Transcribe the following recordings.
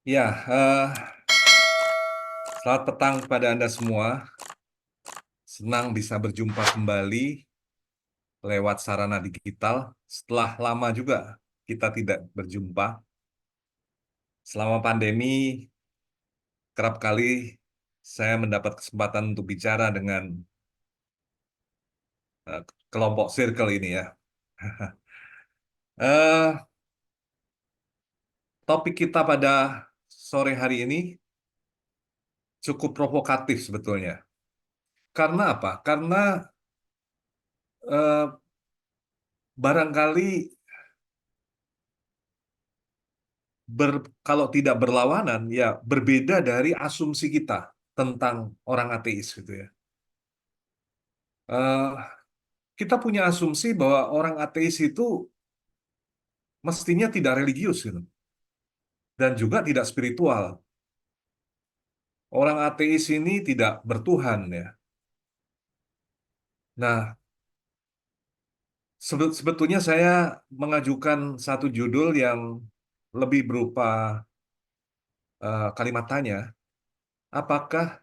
Ya, selamat petang kepada Anda semua. Senang bisa berjumpa kembali lewat sarana digital. Setelah lama juga kita tidak berjumpa. Selama pandemi, kerap kali saya mendapat kesempatan untuk bicara dengan eh, kelompok circle ini ya. Eh, Topik kita pada sore hari ini cukup provokatif sebetulnya. Karena apa? Karena eh, barangkali kalau tidak berlawanan, ya berbeda dari asumsi kita tentang orang ateis gitu ya. Eh, kita punya asumsi bahwa orang ateis itu mestinya tidak religius gitu, dan juga tidak spiritual. Orang ateis ini tidak bertuhan ya. Nah, sebetulnya saya mengajukan satu judul yang lebih berupa kalimat tanya, apakah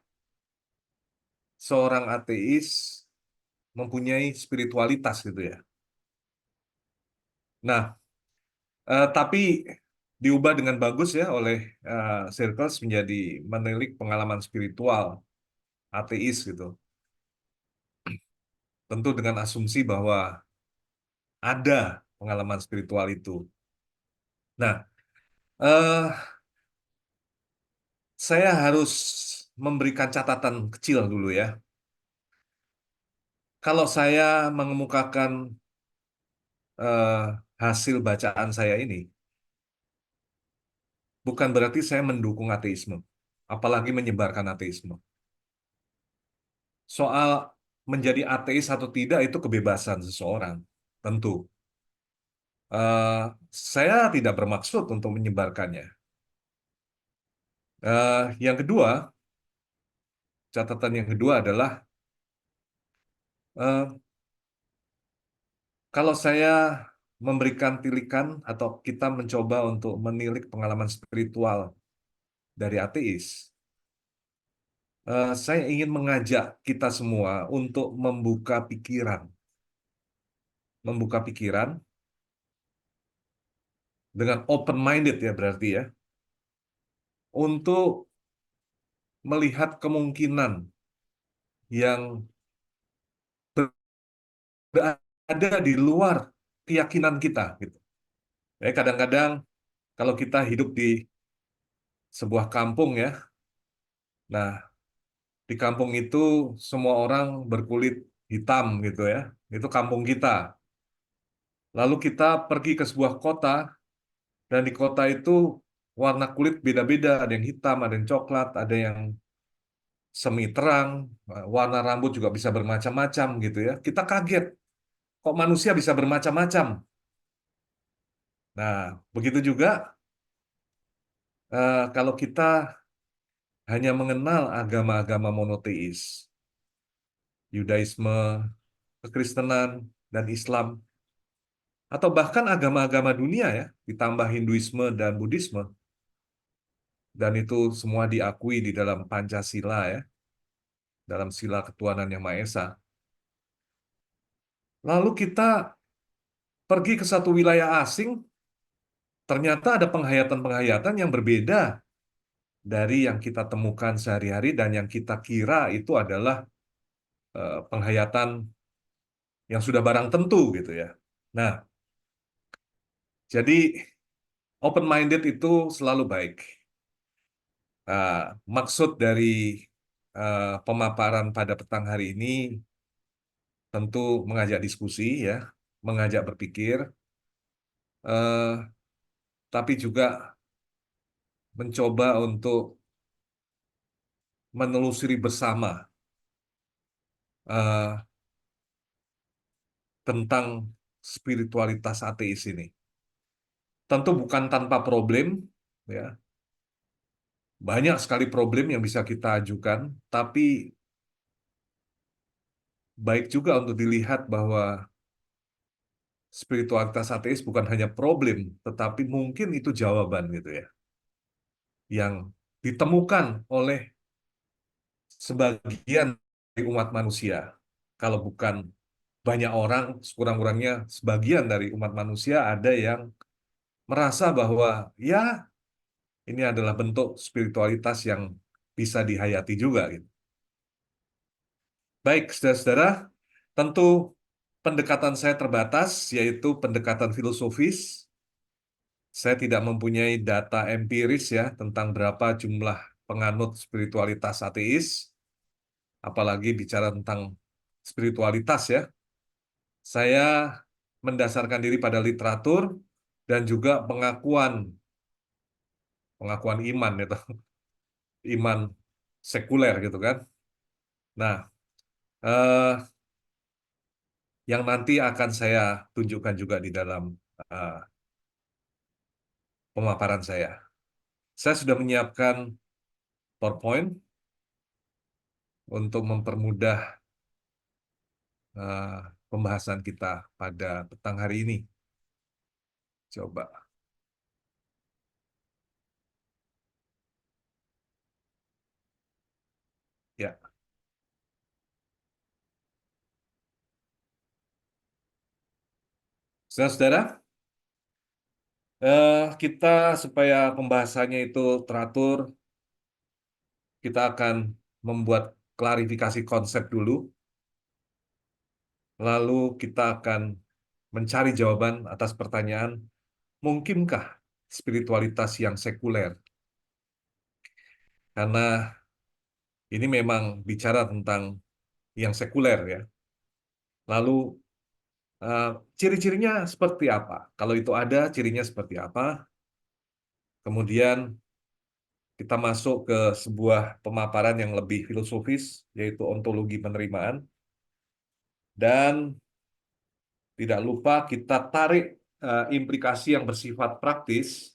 seorang ateis mempunyai spiritualitas gitu ya. Nah, tapi diubah dengan bagus ya oleh Circles menjadi menilik pengalaman spiritual ateis gitu. Tentu dengan asumsi bahwa ada pengalaman spiritual itu. Nah, eh, saya harus memberikan catatan kecil dulu ya. Kalau saya mengemukakan eh, hasil bacaan saya ini, bukan berarti saya mendukung ateisme, apalagi menyebarkan ateisme. Soal menjadi ateis atau tidak itu kebebasan seseorang, tentu. Eh, saya tidak bermaksud untuk menyebarkannya. Yang kedua, catatan yang kedua adalah eh, kalau saya memberikan tilikan atau kita mencoba untuk menilik pengalaman spiritual dari ateis, saya ingin mengajak kita semua untuk membuka pikiran dengan open minded ya berarti ya, untuk melihat kemungkinan yang berada di luar keyakinan kita gitu. Kadang-kadang kalau kita hidup di sebuah kampung ya, nah di kampung itu semua orang berkulit hitam gitu ya, itu kampung kita. Lalu kita pergi ke sebuah kota dan di kota itu warna kulit beda-beda, ada yang hitam, ada yang coklat, ada yang semi terang, warna rambut juga bisa bermacam-macam gitu ya. Kita kaget, kok manusia bisa bermacam-macam. Nah, begitu juga kalau kita hanya mengenal agama-agama monoteis, Yudaisme, Kekristenan, dan Islam, atau bahkan agama-agama dunia ya, ditambah Hinduisme dan Buddhisme, dan itu semua diakui di dalam Pancasila ya, dalam sila ketuhanan yang Maha Esa. Lalu kita pergi ke satu wilayah asing, ternyata ada penghayatan-penghayatan yang berbeda dari yang kita temukan sehari-hari dan yang kita kira itu adalah penghayatan yang sudah barang tentu gitu ya. Nah, jadi open minded itu selalu baik. Maksud dari pemaparan pada petang hari ini tentu mengajak diskusi ya, mengajak berpikir, eh, tapi juga mencoba untuk menelusuri bersama eh, tentang spiritualitas ateis ini. Tentu bukan tanpa problem, ya. Banyak sekali problem yang bisa kita ajukan, tapi baik juga untuk dilihat bahwa spiritualitas ateis bukan hanya problem, tetapi mungkin itu jawaban gitu ya. yang ditemukan oleh sebagian dari umat manusia. Kalau bukan banyak orang, sekurang-kurangnya sebagian dari umat manusia ada yang merasa bahwa ya ini adalah bentuk spiritualitas yang bisa dihayati juga gitu. Baik, saudara-saudara, tentu pendekatan saya terbatas, yaitu pendekatan filosofis. Saya tidak mempunyai data empiris ya tentang berapa jumlah penganut spiritualitas ateis, apalagi bicara tentang spiritualitas ya. Saya mendasarkan diri pada literatur dan juga pengakuan pengakuan iman itu, iman sekuler gitu kan. Nah, eh, yang nanti akan saya tunjukkan juga di dalam eh, pemaparan saya. Saya sudah menyiapkan PowerPoint untuk mempermudah eh, pembahasan kita pada petang hari ini. Coba, ya, saudara-saudara, kita supaya pembahasannya itu teratur, kita akan membuat klarifikasi konsep dulu, lalu kita akan mencari jawaban atas pertanyaan, mungkinkah spiritualitas yang sekuler? Karena ini memang bicara tentang yang sekuler ya. Lalu eh, ciri-cirinya seperti apa? Kalau itu ada, cirinya seperti apa? Kemudian kita masuk ke sebuah pemaparan yang lebih filosofis, yaitu ontologi penerimaan. Dan tidak lupa kita tarik implikasi yang bersifat praktis,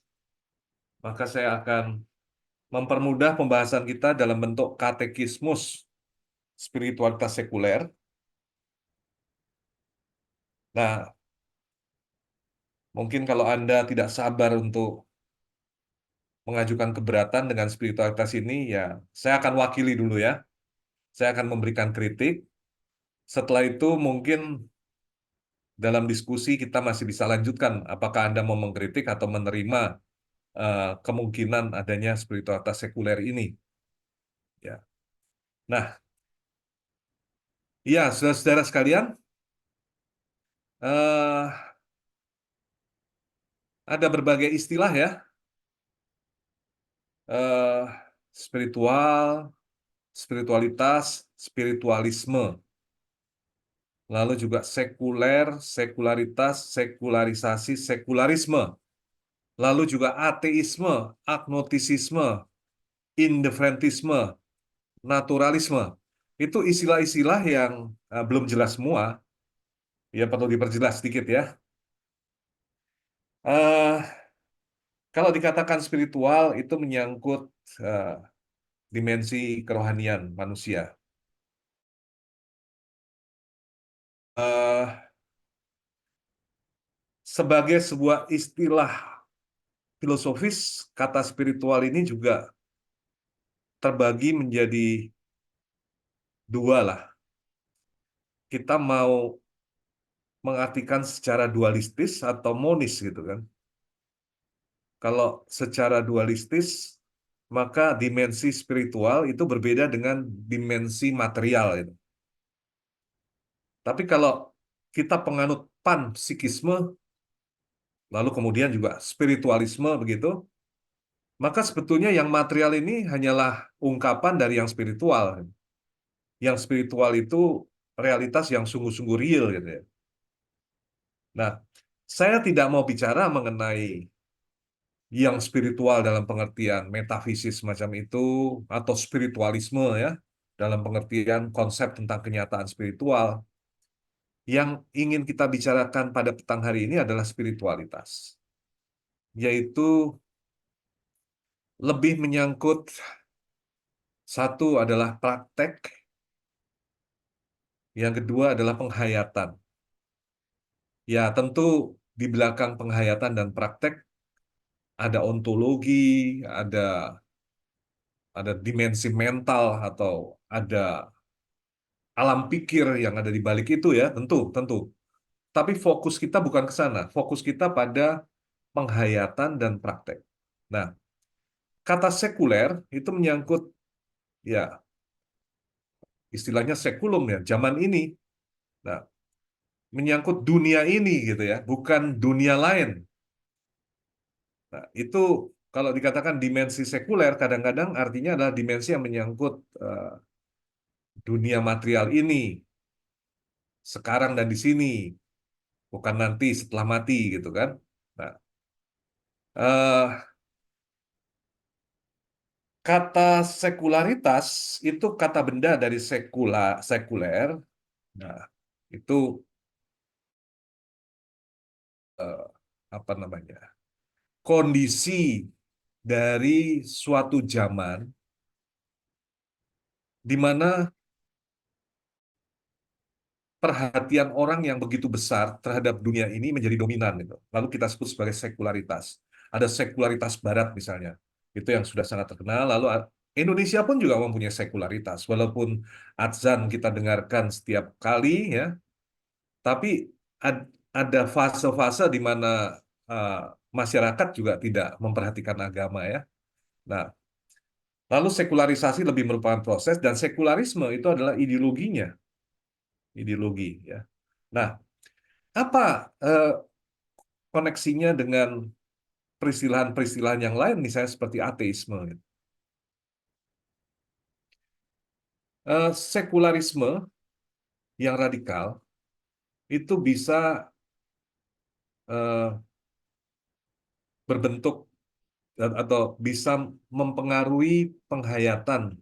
maka saya akan mempermudah pembahasan kita dalam bentuk katekismus spiritualitas sekuler. Nah, mungkin kalau Anda tidak sabar untuk mengajukan keberatan dengan spiritualitas ini, ya saya akan wakili dulu ya. Saya akan memberikan kritik. Setelah itu mungkin dalam diskusi kita masih bisa lanjutkan apakah Anda mau mengkritik atau menerima kemungkinan adanya spiritualitas sekuler ini. Ya. Nah, ya saudara-saudara sekalian, eh, ada berbagai istilah ya, eh, spiritual, spiritualitas, spiritualisme, lalu juga sekuler, sekularitas, sekularisasi, sekularisme, lalu juga ateisme, agnostisisme, indifferentisme, naturalisme. Itu istilah-istilah yang belum jelas semua, ya perlu diperjelas sedikit ya. Eh, Kalau dikatakan spiritual itu menyangkut eh, dimensi kerohanian manusia. Eh, Sebagai sebuah istilah filosofis, kata spiritual ini juga terbagi menjadi dua lah. Kita mau mengartikan secara dualistis atau monis gitu kan. Kalau secara dualistis, maka dimensi spiritual itu berbeda dengan dimensi material itu. Tapi kalau kita penganut panpsikisme, lalu kemudian juga spiritualisme begitu, maka sebetulnya yang material ini hanyalah ungkapan dari yang spiritual. Yang spiritual itu realitas yang sungguh-sungguh real gitu ya. Nah, saya tidak mau bicara mengenai yang spiritual dalam pengertian metafisis semacam itu atau spiritualisme ya, dalam pengertian konsep tentang kenyataan spiritual. Yang ingin kita bicarakan pada petang hari ini adalah spiritualitas, yaitu lebih menyangkut satu adalah praktek, yang kedua adalah penghayatan. Ya, tentu di belakang penghayatan dan praktek ada ontologi, ada ada dimensi mental atau ada alam pikir yang ada di balik itu ya, tentu, tentu. Tapi fokus kita bukan ke sana. Fokus kita pada penghayatan dan praktek. Nah, kata sekuler itu menyangkut ya istilahnya sekulum ya, zaman ini. Nah, menyangkut dunia ini gitu ya, bukan dunia lain. Nah, itu kalau dikatakan dimensi sekuler kadang-kadang artinya adalah dimensi yang menyangkut eh, dunia material ini, sekarang dan di sini, bukan nanti setelah mati gitu kan. Nah, eh, kata sekularitas itu kata benda dari sekuler. Nah, itu eh, apa namanya? Kondisi dari suatu zaman di mana perhatian orang yang begitu besar terhadap dunia ini menjadi dominan gitu. Lalu kita sebut sebagai sekularitas. Ada sekularitas barat misalnya. Itu yang sudah sangat terkenal. Lalu Indonesia pun juga mempunyai sekularitas. Walaupun adzan kita dengarkan setiap kali ya, tapi ada fase-fase di mana uh, masyarakat juga tidak memperhatikan agama ya. Nah, lalu sekularisasi lebih merupakan proses dan sekularisme itu adalah ideologinya, ideologi ya. Nah, apa koneksinya dengan peristilahan-peristilahan yang lain, misalnya seperti ateisme? Sekularisme yang radikal itu bisa eh, berbentuk atau bisa mempengaruhi penghayatan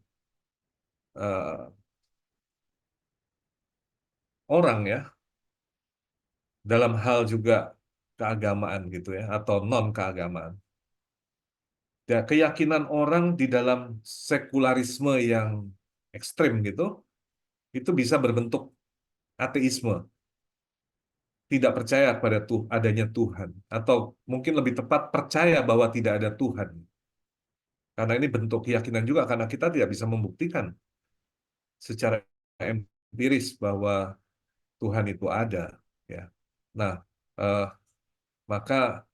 eh, orang ya dalam hal juga keagamaan gitu ya atau non keagamaan. Ya, keyakinan orang di dalam sekularisme yang ekstrim gitu itu bisa berbentuk ateisme, tidak percaya pada adanya Tuhan, atau mungkin lebih tepat percaya bahwa tidak ada Tuhan. Karena ini bentuk keyakinan juga, karena kita tidak bisa membuktikan secara empiris bahwa Tuhan itu ada. Ya, nah eh, maka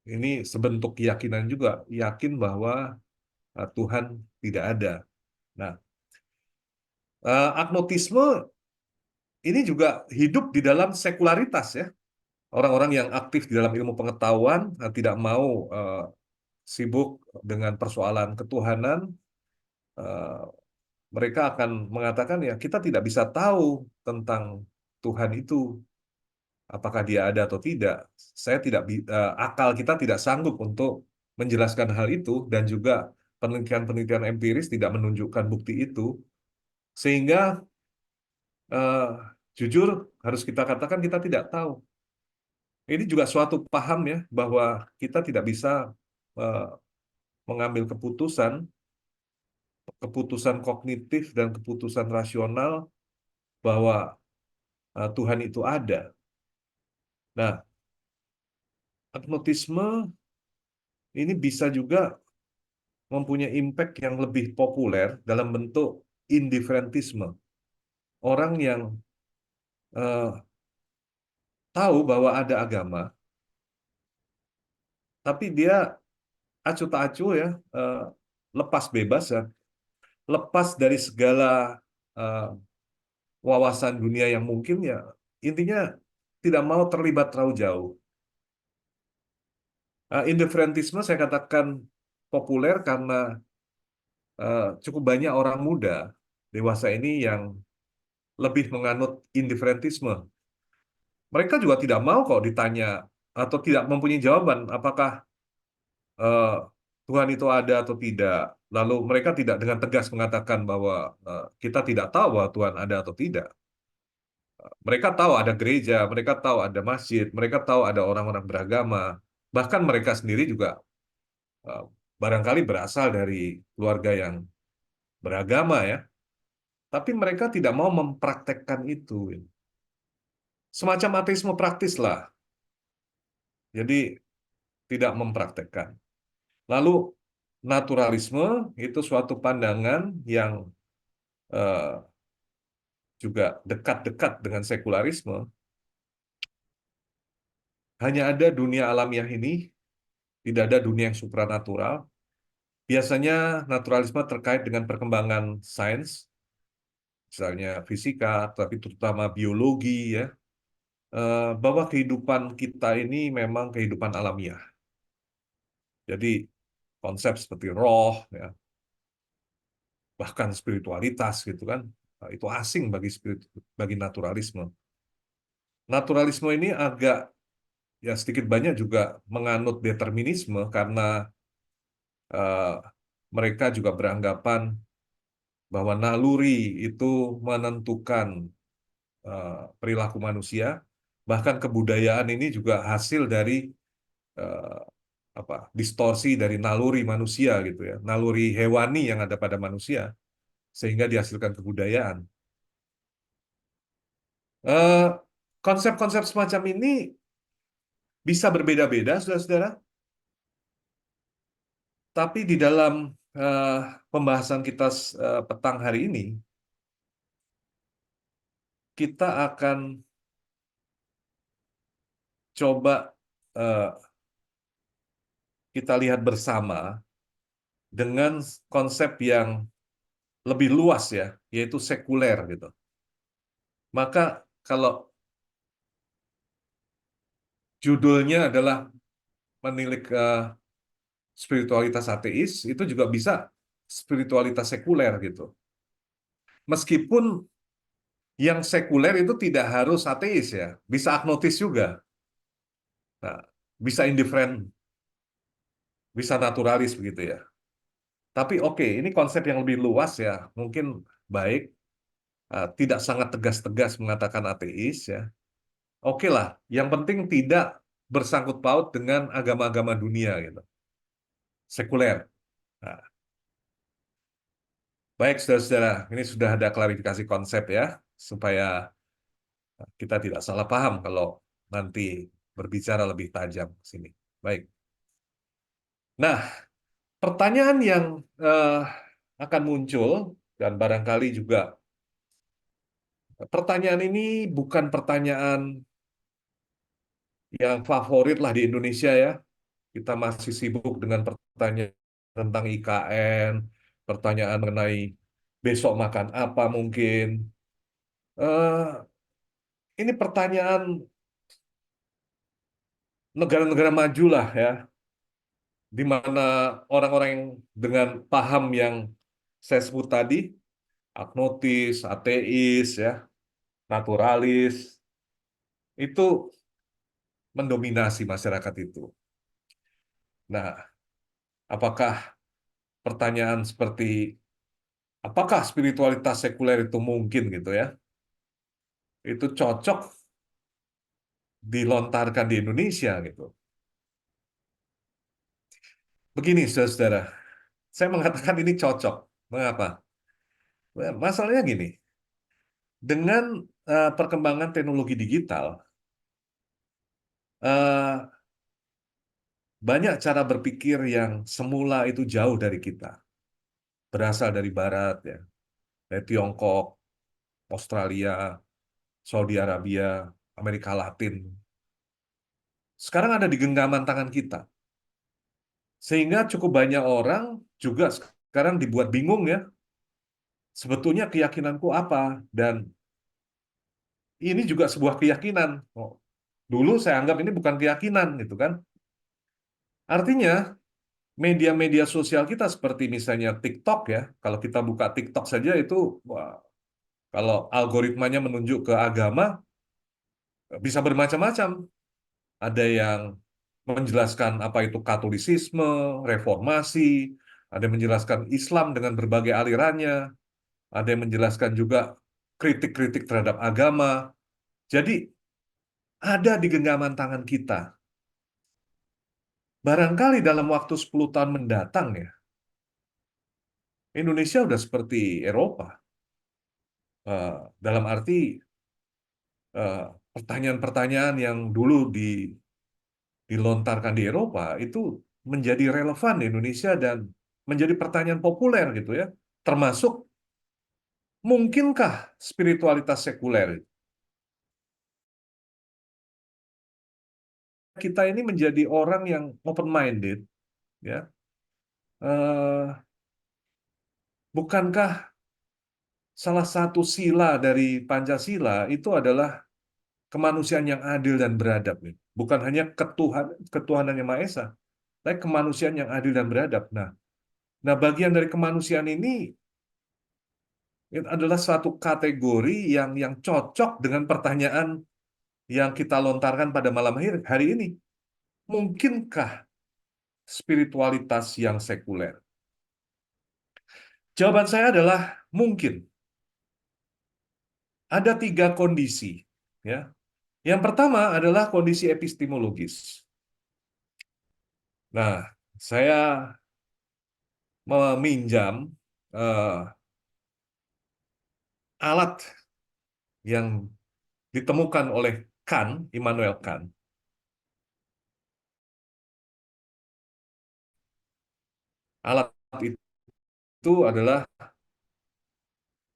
ini sebentuk keyakinan juga, yakin bahwa Tuhan tidak ada. Nah, agnotisme ini juga hidup di dalam sekularitas ya. Orang-orang yang aktif di dalam ilmu pengetahuan tidak mau sibuk dengan persoalan ketuhanan, eh, mereka akan mengatakan ya kita tidak bisa tahu tentang Tuhan itu, apakah dia ada atau tidak. Saya tidak akal kita tidak sanggup untuk menjelaskan hal itu dan juga penelitian-penelitian empiris tidak menunjukkan bukti itu, sehingga eh, jujur harus kita katakan kita tidak tahu. Ini juga suatu paham ya bahwa kita tidak bisa eh, mengambil keputusan keputusan kognitif dan keputusan rasional bahwa Tuhan itu ada. Nah, agnotisme ini bisa juga mempunyai impact yang lebih populer dalam bentuk indifferentisme. Orang yang eh, tahu bahwa ada agama, tapi dia acuh tak acuh ya, eh, lepas bebas ya, lepas dari segala eh, wawasan dunia yang mungkin ya, intinya tidak mau terlibat terlalu jauh. Indifferentisme saya katakan populer karena cukup banyak orang muda dewasa ini yang lebih menganut indifferentisme. Mereka juga tidak mau kok ditanya atau tidak mempunyai jawaban apakah eh, Tuhan itu ada atau tidak. Lalu mereka tidak dengan tegas mengatakan bahwa kita tidak tahu bahwa Tuhan ada atau tidak. Mereka tahu ada gereja, mereka tahu ada masjid, mereka tahu ada orang-orang beragama. Bahkan mereka sendiri juga eh, barangkali berasal dari keluarga yang beragama ya. Tapi mereka tidak mau mempraktekkan itu. Semacam ateisme praktis lah. Jadi tidak mempraktekkan. Lalu naturalisme itu suatu pandangan yang eh, juga dekat-dekat dengan sekularisme. Hanya ada dunia alamiah ini, tidak ada dunia yang supranatural. Biasanya naturalisme terkait dengan perkembangan sains, misalnya fisika, tapi terutama biologi, ya, bahwa kehidupan kita ini memang kehidupan alamiah. Jadi konsep seperti roh, ya, bahkan spiritualitas gitu kan, itu asing bagi naturalisme. Naturalisme ini agak ya sedikit banyak juga menganut determinisme karena eh, mereka juga beranggapan bahwa naluri itu menentukan perilaku manusia, bahkan kebudayaan ini juga hasil dari eh, apa distorsi dari naluri manusia gitu ya, naluri hewani yang ada pada manusia sehingga dihasilkan kebudayaan. Eh, Konsep-konsep semacam ini bisa berbeda-beda, saudara-saudara, tapi di dalam eh, pembahasan kita petang hari ini, kita akan coba eh, kita lihat bersama dengan konsep yang lebih luas ya, yaitu sekuler gitu. Maka kalau judulnya adalah menilik spiritualitas ateis, itu juga bisa spiritualitas sekuler gitu. Meskipun yang sekuler itu tidak harus ateis ya, bisa agnostis juga. Nah, bisa indiferen, bisa naturalis begitu ya. Tapi oke, ini konsep yang lebih luas ya, mungkin baik, tidak sangat tegas-tegas mengatakan ateis ya. Oke lah, yang penting tidak bersangkut paut dengan agama-agama dunia gitu, sekuler. Nah, baik saudara-saudara, ini sudah ada klarifikasi konsep ya, supaya kita tidak salah paham kalau nanti berbicara lebih tajam ke sini. Baik. Nah, pertanyaan yang eh, akan muncul dan barangkali juga pertanyaan ini bukan pertanyaan yang favorit lah di Indonesia ya. Kita masih sibuk dengan pertanyaan tentang IKN, pertanyaan mengenai besok makan apa mungkin. Eh, ini pertanyaan negara-negara maju lah ya, di mana orang-orang yang dengan paham yang saya sebut tadi, agnotis, ateis, ya, naturalis, itu mendominasi masyarakat itu. Nah, apakah pertanyaan seperti apakah spiritualitas sekuler itu mungkin gitu ya? Itu cocok dilontarkan di Indonesia gitu. Begini, saudara, saya mengatakan ini cocok. Mengapa? Masalahnya gini, dengan perkembangan teknologi digital, eh, banyak cara berpikir yang semula itu jauh dari kita, berasal dari Barat ya, dari Tiongkok, Australia, Saudi Arabia, Amerika Latin. Sekarang ada di genggaman tangan kita, sehingga cukup banyak orang juga sekarang dibuat bingung ya, sebetulnya keyakinanku apa, dan ini juga sebuah keyakinan. Oh, dulu saya anggap ini bukan keyakinan, gitu kan? Artinya media-media sosial kita seperti misalnya TikTok ya, kalau kita buka TikTok saja itu, wah, kalau algoritmanya menunjuk ke agama, bisa bermacam-macam. Ada yang menjelaskan apa itu Katolisisme, Reformasi, ada yang menjelaskan Islam dengan berbagai alirannya, ada yang menjelaskan juga kritik-kritik terhadap agama. Jadi ada di genggaman tangan kita. Barangkali dalam waktu 10 tahun mendatang ya, Indonesia udah seperti Eropa. Dalam arti eh, pertanyaan-pertanyaan yang dulu dilontarkan di Eropa itu menjadi relevan di Indonesia dan menjadi pertanyaan populer gitu ya. Termasuk mungkinkah spiritualitas sekuler? Kita ini menjadi orang yang open minded ya. Eh, bukankah salah satu sila dari Pancasila itu adalah kemanusiaan yang adil dan beradab, gitu. Bukan hanya ketuhanan yang Maha Esa, tapi kemanusiaan yang adil dan beradab. Nah, bagian dari kemanusiaan ini adalah suatu kategori yang cocok dengan pertanyaan yang kita lontarkan pada malam hari ini. Mungkinkah spiritualitas yang sekuler? Jawaban saya adalah mungkin. Ada tiga kondisi, ya. Yang pertama adalah kondisi epistemologis. Nah, saya meminjam eh, alat yang ditemukan oleh Kant, Immanuel Kant. Alat itu adalah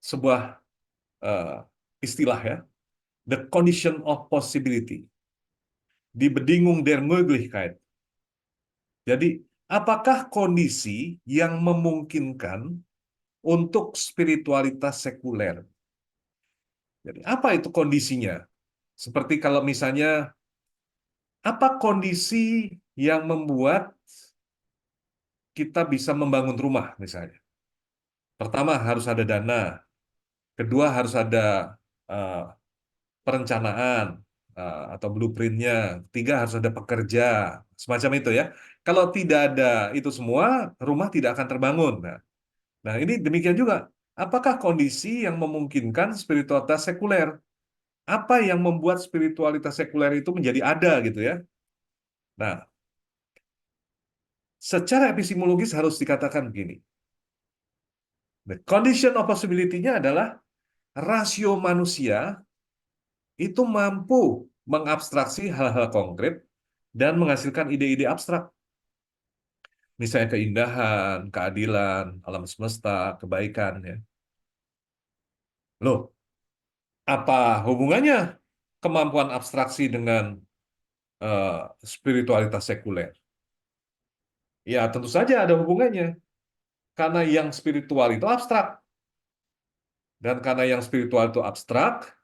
sebuah eh, istilah ya, the condition of possibility, die Bedingung der Möglichkeit. Jadi, apakah kondisi yang memungkinkan untuk spiritualitas sekuler? Jadi, apa itu kondisinya? Seperti kalau misalnya, apa kondisi yang membuat kita bisa membangun rumah misalnya? Pertama, harus ada dana. Kedua, harus ada eh, perencanaan atau blueprintnya. Tiga, harus ada pekerja. Semacam itu ya. Kalau tidak ada itu semua, rumah tidak akan terbangun. Nah, ini demikian juga. Apakah kondisi yang memungkinkan spiritualitas sekuler? Apa yang membuat spiritualitas sekuler itu menjadi ada gitu ya? Nah, secara epistemologis harus dikatakan begini. The condition of possibility-nya adalah rasio manusia itu mampu mengabstraksi hal-hal konkret dan menghasilkan ide-ide abstrak. Misalnya keindahan, keadilan, alam semesta, kebaikan. Ya. Loh, apa hubungannya kemampuan abstraksi dengan eh, spiritualitas sekuler? Ya, tentu saja ada hubungannya. Karena yang spiritual itu abstrak. Dan karena yang spiritual itu abstrak,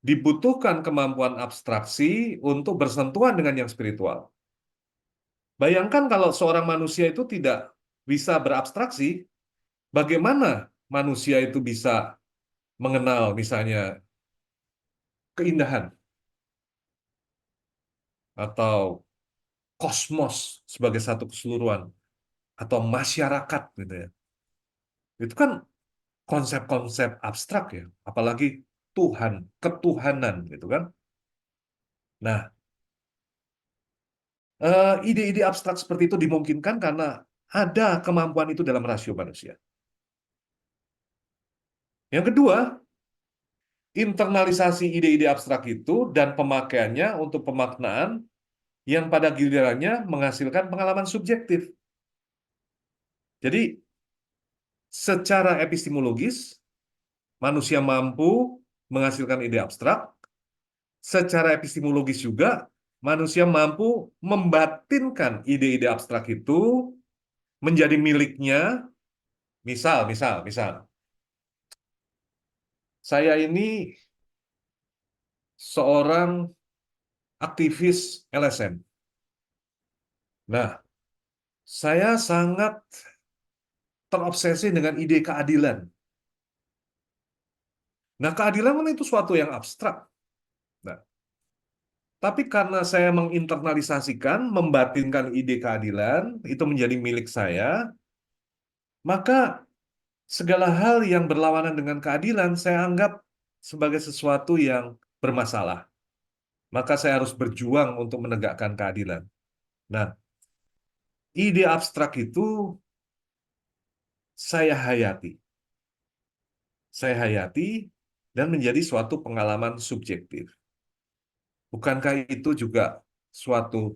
dibutuhkan kemampuan abstraksi untuk bersentuhan dengan yang spiritual. Bayangkan kalau seorang manusia itu tidak bisa berabstraksi, bagaimana manusia itu bisa mengenal misalnya keindahan atau kosmos sebagai satu keseluruhan atau masyarakat gitu ya. Itu kan konsep-konsep abstrak ya, apalagi Tuhan, ketuhanan gitu kan. Nah, ide-ide abstrak seperti itu dimungkinkan karena ada kemampuan itu dalam rasio manusia. Yang kedua, internalisasi ide-ide abstrak itu dan pemakaiannya untuk pemaknaan yang pada gilirannya menghasilkan pengalaman subjektif. Jadi, secara epistemologis, manusia mampu menghasilkan ide abstrak. Secara epistemologis juga, manusia mampu membatinkan ide-ide abstrak itu menjadi miliknya. Misal, saya ini seorang aktivis LSM. Nah, saya sangat terobsesi dengan ide keadilan. Nah, keadilan kan itu suatu yang abstrak. Nah, tapi karena saya menginternalisasikan, membatinkan ide keadilan, itu menjadi milik saya, maka segala hal yang berlawanan dengan keadilan saya anggap sebagai sesuatu yang bermasalah. Maka saya harus berjuang untuk menegakkan keadilan. Nah, ide abstrak itu saya hayati. Saya hayati dan menjadi suatu pengalaman subjektif. Bukankah itu juga suatu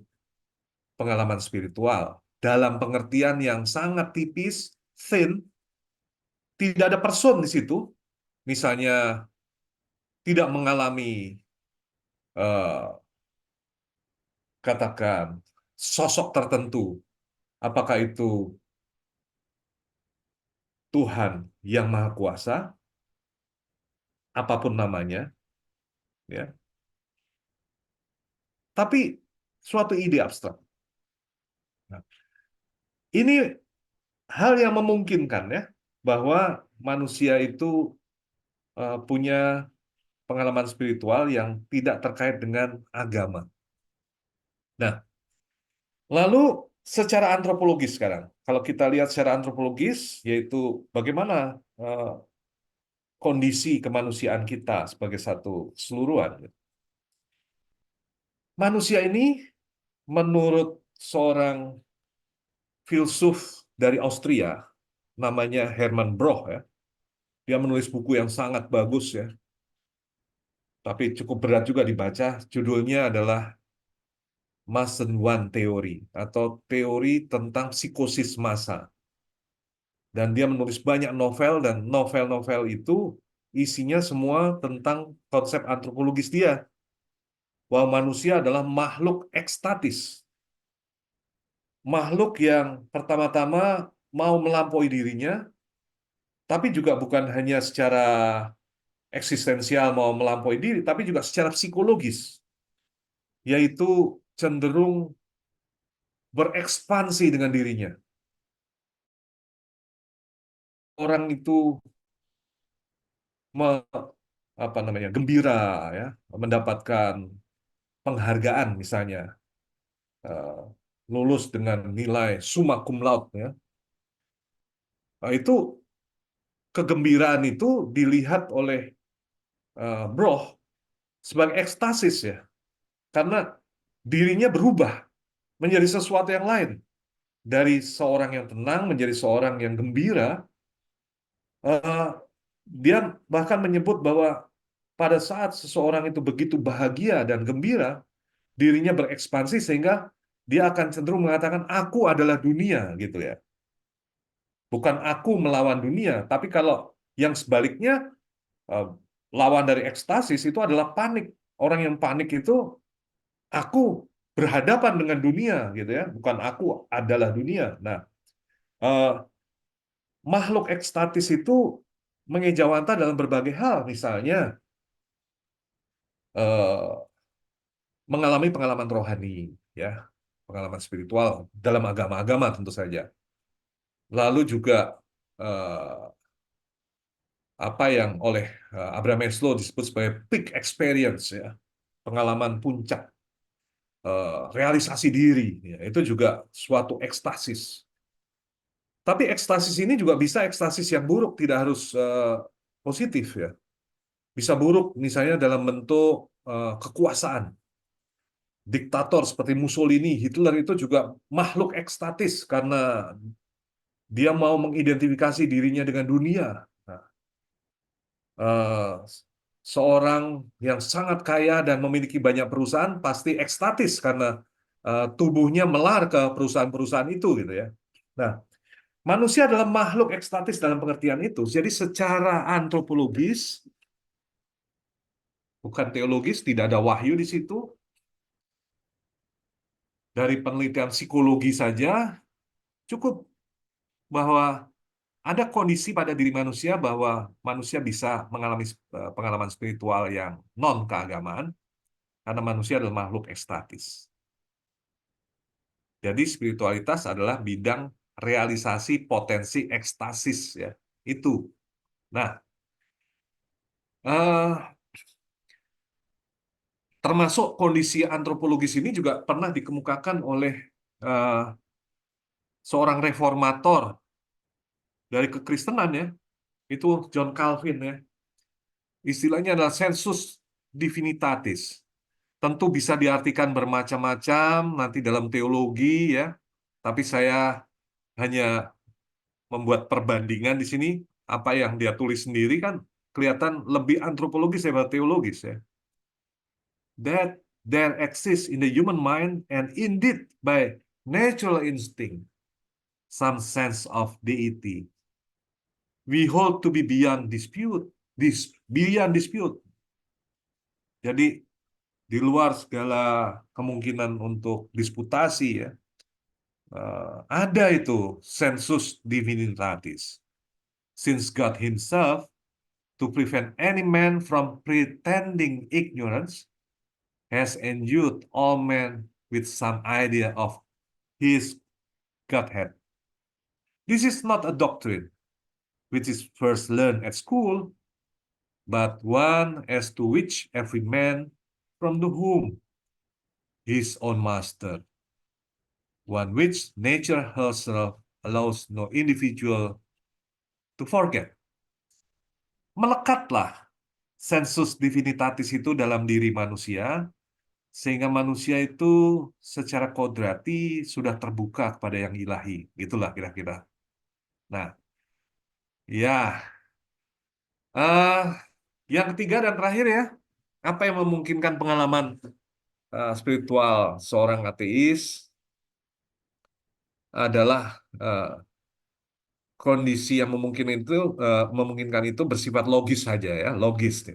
pengalaman spiritual? dalam pengertian yang sangat tipis, thin, tidak ada person di situ, misalnya tidak mengalami eh, katakan sosok tertentu, apakah itu Tuhan yang Maha Kuasa, apapun namanya, ya, tapi suatu ide abstrak. Nah, ini hal yang memungkinkan ya bahwa manusia itu punya pengalaman spiritual yang tidak terkait dengan agama. Nah, lalu secara antropologis sekarang, kalau kita lihat secara antropologis, yaitu bagaimana kondisi kemanusiaan kita sebagai satu keseluruhan. Manusia ini, menurut seorang filsuf dari Austria, namanya Hermann Broch, ya, dia menulis buku yang sangat bagus ya, tapi cukup berat juga dibaca. Judulnya adalah Massenwand Theory atau teori tentang psikosis massa. Dan dia menulis banyak novel dan novel-novel itu isinya semua tentang konsep antropologis dia bahwa manusia adalah makhluk ekstatis, makhluk yang pertama-tama mau melampaui dirinya, tapi juga bukan hanya secara eksistensial mau melampaui diri, tapi juga secara psikologis, yaitu cenderung berekspansi dengan dirinya. Orang itu gembira ya, mendapatkan penghargaan misalnya, eh, lulus dengan nilai summa cum laude ya. Nah, itu kegembiraan itu dilihat oleh Broch sebagai ekstasis ya, karena dirinya berubah menjadi sesuatu yang lain, dari seorang yang tenang menjadi seorang yang gembira. Eh, Dia bahkan menyebut bahwa pada saat seseorang itu begitu bahagia dan gembira, dirinya berekspansi sehingga dia akan cenderung mengatakan aku adalah dunia gitu ya. Bukan aku melawan dunia, tapi kalau yang sebaliknya, eh, lawan dari ekstasis itu adalah panik. Orang yang panik itu aku berhadapan dengan dunia gitu ya, bukan aku adalah dunia. Nah, eh, makhluk ekstatis itu mengejawantah dalam berbagai hal, misalnya eh, mengalami pengalaman rohani, ya, pengalaman spiritual dalam agama-agama tentu saja. Lalu juga eh, apa yang oleh Abraham Maslow disebut sebagai peak experience, ya, pengalaman puncak, realisasi diri, ya, itu juga suatu ekstasis. Tapi ekstasis ini juga bisa ekstasis yang buruk, tidak harus positif ya. Bisa buruk misalnya dalam bentuk kekuasaan. Diktator seperti Mussolini, Hitler itu juga makhluk ekstatis karena dia mau mengidentifikasi dirinya dengan dunia. Nah, eh, seorang yang sangat kaya dan memiliki banyak perusahaan pasti ekstatis karena tubuhnya melar ke perusahaan-perusahaan itu gitu ya. Nah, manusia adalah makhluk ekstatis dalam pengertian itu. Jadi secara antropologis, bukan teologis, tidak ada wahyu di situ. Dari penelitian psikologi saja cukup bahwa ada kondisi pada diri manusia bahwa manusia bisa mengalami pengalaman spiritual yang non keagamaan karena manusia adalah makhluk ekstatis. Jadi spiritualitas adalah bidang realisasi potensi ekstasis ya. Itu. Nah, eh, termasuk kondisi antropologis ini juga pernah dikemukakan oleh eh, seorang reformator dari kekristenan ya, itu John Calvin ya. Istilahnya adalah sensus divinitatis. Tentu bisa diartikan bermacam-macam nanti dalam teologi ya. Tapi saya hanya membuat perbandingan di sini, apa yang dia tulis sendiri kan kelihatan lebih antropologis daripada teologis ya. That there exists in the human mind and indeed by natural instinct some sense of deity. We hold to be beyond dispute, beyond dispute. Jadi di luar segala kemungkinan untuk disputasi ya, ada itu sensus divinitatis. Since God Himself, to prevent any man from pretending ignorance, has endued all men with some idea of His Godhead. This is not a doctrine which is first learned at school, but one as to which every man from the womb his own master, one which nature herself allows no individual to forget. Melekatlah sensus divinitatis itu dalam diri manusia, sehingga manusia itu secara kodrati sudah terbuka kepada yang ilahi. Gitulah kira-kira. Nah, ya, eh yang ketiga dan terakhir ya, apa yang memungkinkan pengalaman spiritual seorang ateis adalah kondisi yang memungkinkan itu bersifat logis saja ya, logis.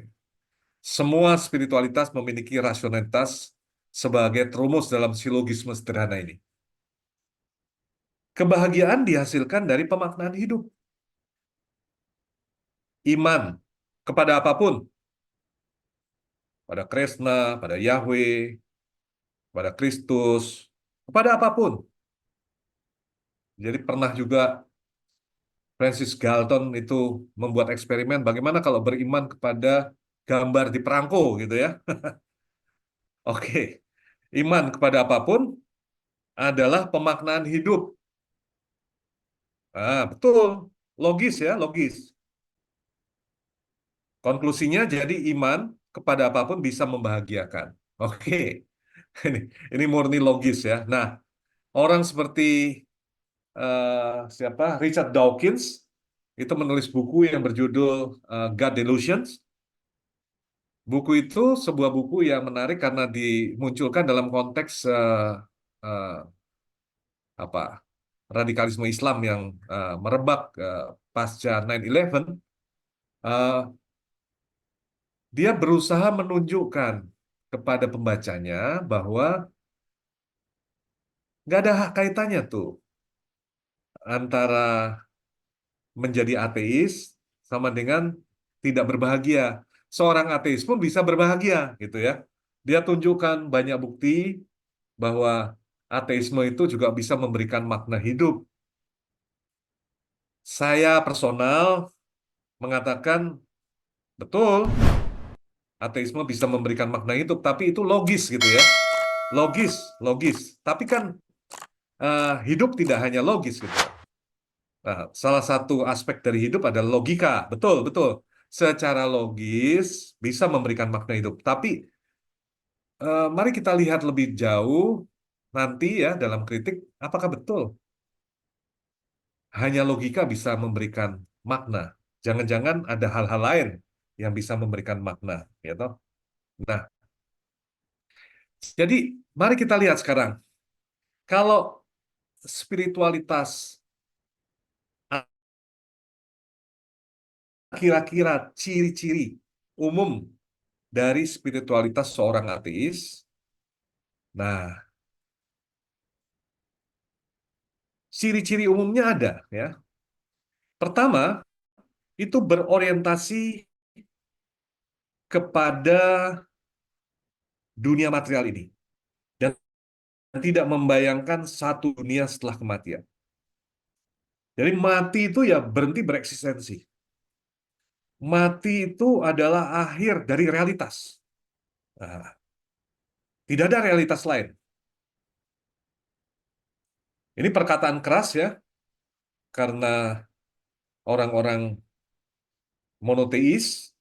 Semua spiritualitas memiliki rasionalitas sebagai terumus dalam silogisme sederhana ini. Kebahagiaan dihasilkan dari pemaknaan hidup. Iman kepada apapun, pada Krishna, pada Yahweh, pada Kristus, kepada apapun. Jadi pernah juga Francis Galton itu membuat eksperimen bagaimana kalau beriman kepada gambar di perangko gitu ya. Oke, iman kepada apapun adalah pemaknaan hidup. Betul, logis ya, logis. Konklusinya jadi iman kepada apapun bisa membahagiakan. Oke, ini murni logis ya. Nah, orang seperti siapa Richard Dawkins itu menulis buku yang berjudul God Delusions. Buku itu sebuah buku yang menarik karena dimunculkan dalam konteks uh, apa radikalisme Islam yang merebak pasca 9/11. Dia berusaha menunjukkan kepada pembacanya bahwa nggak ada kaitannya tuh antara menjadi ateis sama dengan tidak berbahagia. Seorang ateis pun bisa berbahagia, gitu ya. Dia tunjukkan banyak bukti bahwa ateisme itu juga bisa memberikan makna hidup. Saya personal mengatakan betul, ateisme bisa memberikan makna hidup, tapi itu logis gitu ya. Logis, logis. Tapi kan hidup tidak hanya logis gitu. Nah, salah satu aspek dari hidup adalah logika. Betul, betul. Secara logis bisa memberikan makna hidup. Tapi mari kita lihat lebih jauh nanti ya dalam kritik, apakah betul hanya logika bisa memberikan makna? Jangan-jangan ada hal-hal lain yang bisa memberikan makna, ya toh? Nah, jadi mari kita lihat sekarang. Kalau spiritualitas kira-kira ciri-ciri umum dari spiritualitas seorang ateis. Nah, ciri-ciri umumnya ada ya. Pertama, itu berorientasi kepada dunia material ini dan tidak membayangkan satu dunia setelah kematian. Jadi mati itu ya berhenti bereksistensi. Mati itu adalah akhir dari realitas. Nah, tidak ada realitas lain. Ini perkataan keras ya, karena orang-orang monoteis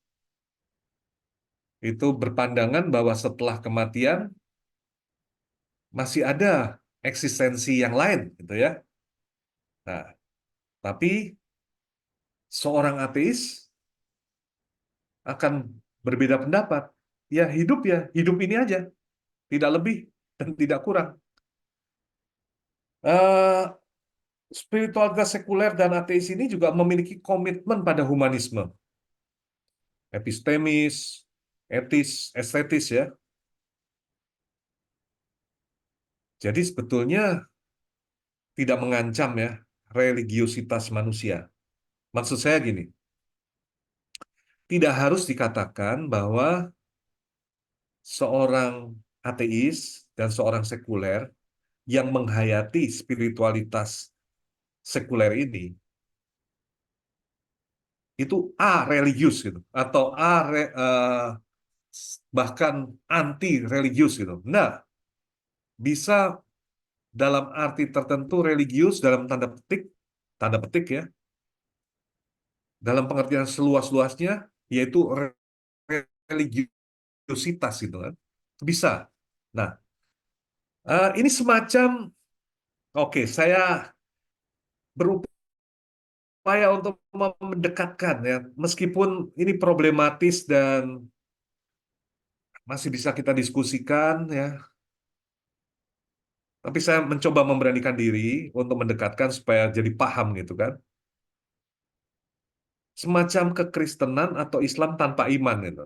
itu berpandangan bahwa setelah kematian masih ada eksistensi yang lain, gitu ya. Nah, tapi seorang ateis akan berbeda pendapat. Ya, hidup ini aja, tidak lebih dan tidak kurang. Eh, spiritualitas sekuler dan ateis ini juga memiliki komitmen pada humanisme, epistemis, etis, estetis ya. Jadi sebetulnya tidak mengancam ya religiositas manusia. Maksud saya gini, tidak harus dikatakan bahwa seorang ateis dan seorang sekuler yang menghayati spiritualitas sekuler ini itu A religius gitu atau bahkan anti religius gitu. Nah, bisa dalam arti tertentu religius dalam tanda petik ya, dalam pengertian seluas-luasnya yaitu religiositas gitu kan. Bisa. Nah, ini semacam oke, saya berupaya untuk mendekatkan ya, meskipun ini problematis dan masih bisa kita diskusikan ya, tapi saya mencoba memberanikan diri untuk mendekatkan supaya jadi paham gitu kan. Semacam kekristenan atau Islam tanpa iman gitu.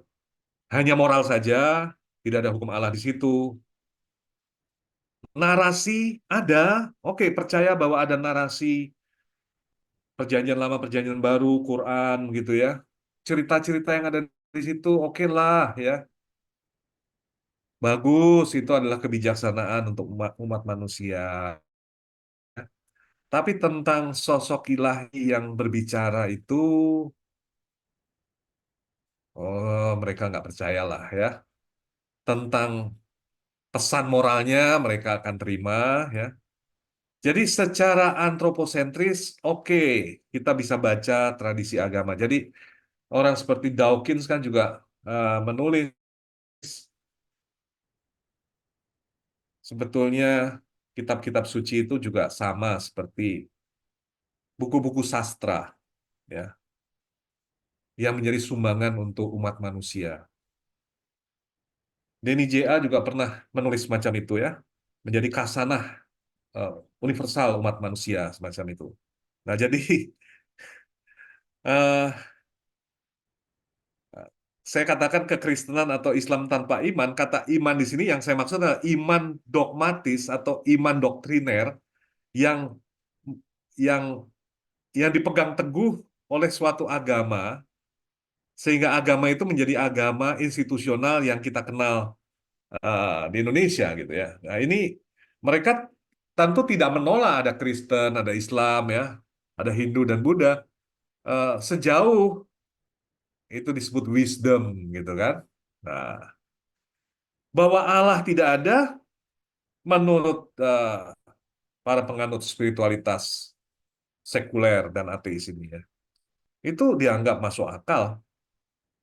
Hanya moral saja, tidak ada hukum Allah di situ. Narasi ada, oke percaya bahwa ada narasi perjanjian lama, perjanjian baru, Quran gitu ya. Cerita-cerita yang ada di situ oke lah ya. Bagus, itu adalah kebijaksanaan untuk umat manusia. Tapi tentang sosok ilahi yang berbicara itu, oh mereka nggak percaya lah ya. Tentang pesan moralnya mereka akan terima ya. Jadi secara antroposentris, oke, kita bisa baca tradisi agama. Jadi orang seperti Dawkins kan juga menulis sebetulnya kitab-kitab suci itu juga sama seperti buku-buku sastra ya yang menjadi sumbangan untuk umat manusia. Denny J.A. juga pernah menulis semacam itu ya, menjadi khasanah eh, universal umat manusia semacam itu. Nah, jadi eh, saya katakan kekristenan atau Islam tanpa iman, kata iman di sini yang saya maksud adalah iman dogmatis atau iman doktriner yang yang yang dipegang teguh oleh suatu agama sehingga agama itu menjadi agama institusional yang kita kenal di Indonesia gitu ya. Nah, ini mereka tentu tidak menolak ada Kristen, ada Islam ya, ada Hindu dan Buddha. Sejauh itu disebut wisdom gitu kan. Nah, bahwa Allah tidak ada menurut para penganut spiritualitas sekuler dan ateis ini ya. Itu dianggap masuk akal.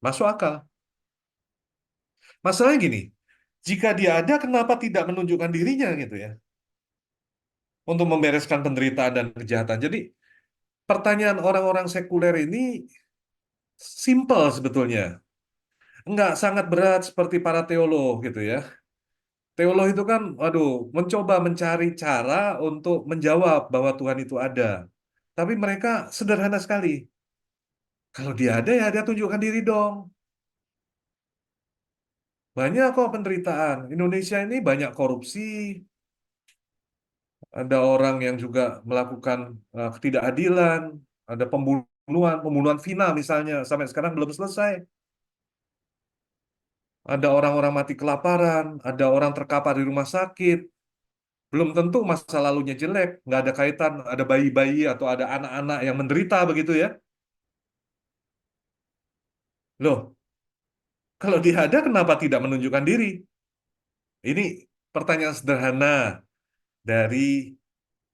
Masuk akal. Masalahnya gini, jika dia ada, kenapa tidak menunjukkan dirinya gitu ya? Untuk membereskan penderitaan dan kejahatan. Jadi, pertanyaan orang-orang sekuler ini simple sebetulnya. Enggak sangat berat seperti para teolog gitu ya. Teolog itu kan, aduh, mencoba mencari cara untuk menjawab bahwa Tuhan itu ada. Tapi mereka sederhana sekali. Kalau dia ada, ya dia tunjukkan diri dong. Banyak kok penderitaan. Indonesia ini banyak korupsi, ada orang yang juga melakukan ketidakadilan, ada pembunuhan vina misalnya, sampai sekarang belum selesai. Ada orang-orang mati kelaparan, ada orang terkapar di rumah sakit. Belum tentu masa lalunya jelek, nggak ada kaitan, ada bayi-bayi atau ada anak-anak yang menderita begitu ya. Loh, kalau dia ada, kenapa tidak menunjukkan diri? Ini pertanyaan sederhana dari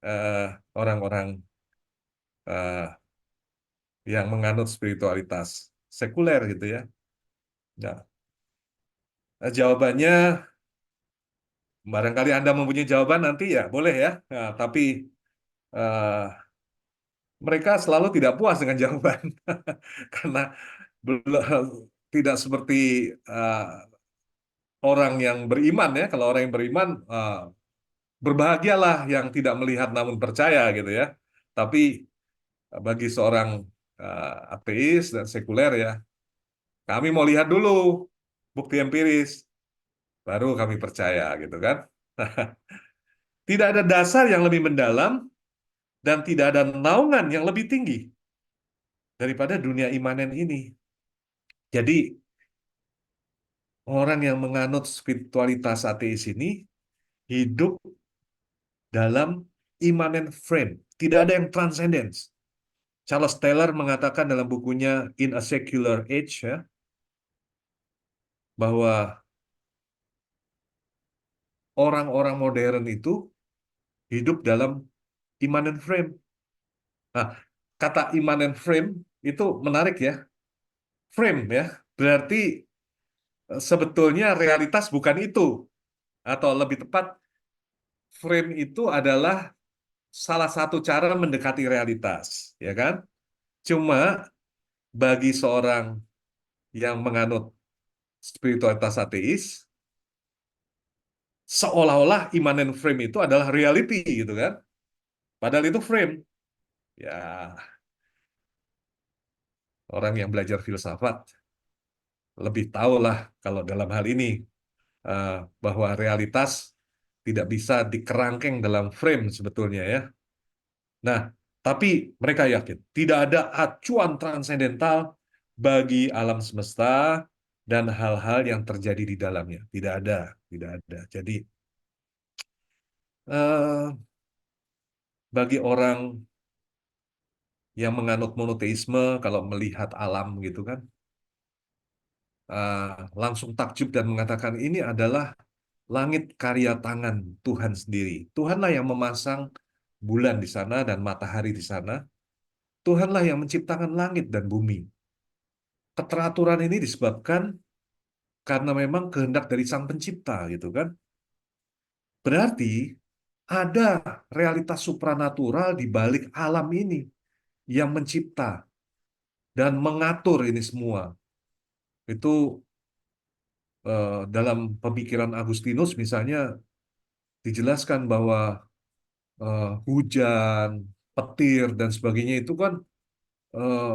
eh, orang-orang eh, yang menganut spiritualitas sekuler gitu ya. Nah, jawabannya barangkali Anda mempunyai jawaban nanti ya boleh ya. Nah, tapi eh, mereka selalu tidak puas dengan jawaban karena tidak seperti eh, orang yang beriman ya. Kalau orang yang beriman berbahagialah yang tidak melihat namun percaya gitu ya. Tapi bagi seorang ateis dan sekuler ya, kami mau lihat dulu bukti empiris, baru kami percaya gitu kan. Tidak ada dasar yang lebih mendalam dan tidak ada naungan yang lebih tinggi daripada dunia imanen ini. Jadi orang yang menganut spiritualitas ateis ini hidup dalam immanent frame. Tidak ada yang transcendence. Charles Taylor mengatakan dalam bukunya In a Secular Age ya, bahwa orang-orang modern itu hidup dalam immanent frame. Nah, kata immanent frame itu menarik ya. Frame ya, berarti sebetulnya realitas bukan itu. Atau lebih tepat, frame itu adalah salah satu cara mendekati realitas, ya kan? Cuma bagi seorang yang menganut spiritualitas ateis, seolah-olah immanent frame itu adalah reality gitu kan. Padahal itu frame. Ya, orang yang belajar filsafat lebih tahu lah kalau dalam hal ini eh, bahwa realitas tidak bisa dikerangkeng dalam frame sebetulnya ya. Nah, tapi mereka yakin tidak ada acuan transendental bagi alam semesta dan hal-hal yang terjadi di dalamnya. Tidak ada, tidak ada. Jadi eh, bagi orang yang menganut monoteisme, kalau melihat alam gitu kan, langsung takjub dan mengatakan ini adalah langit karya tangan Tuhan sendiri. Tuhanlah yang memasang bulan di sana dan matahari di sana. Tuhanlah yang menciptakan langit dan bumi. Keteraturan ini disebabkan karena memang kehendak dari Sang Pencipta gitu kan. Berarti ada realitas supranatural di balik alam ini yang mencipta dan mengatur ini semua. Itu dalam pemikiran Agustinus misalnya dijelaskan bahwa hujan, petir dan sebagainya itu kan eh,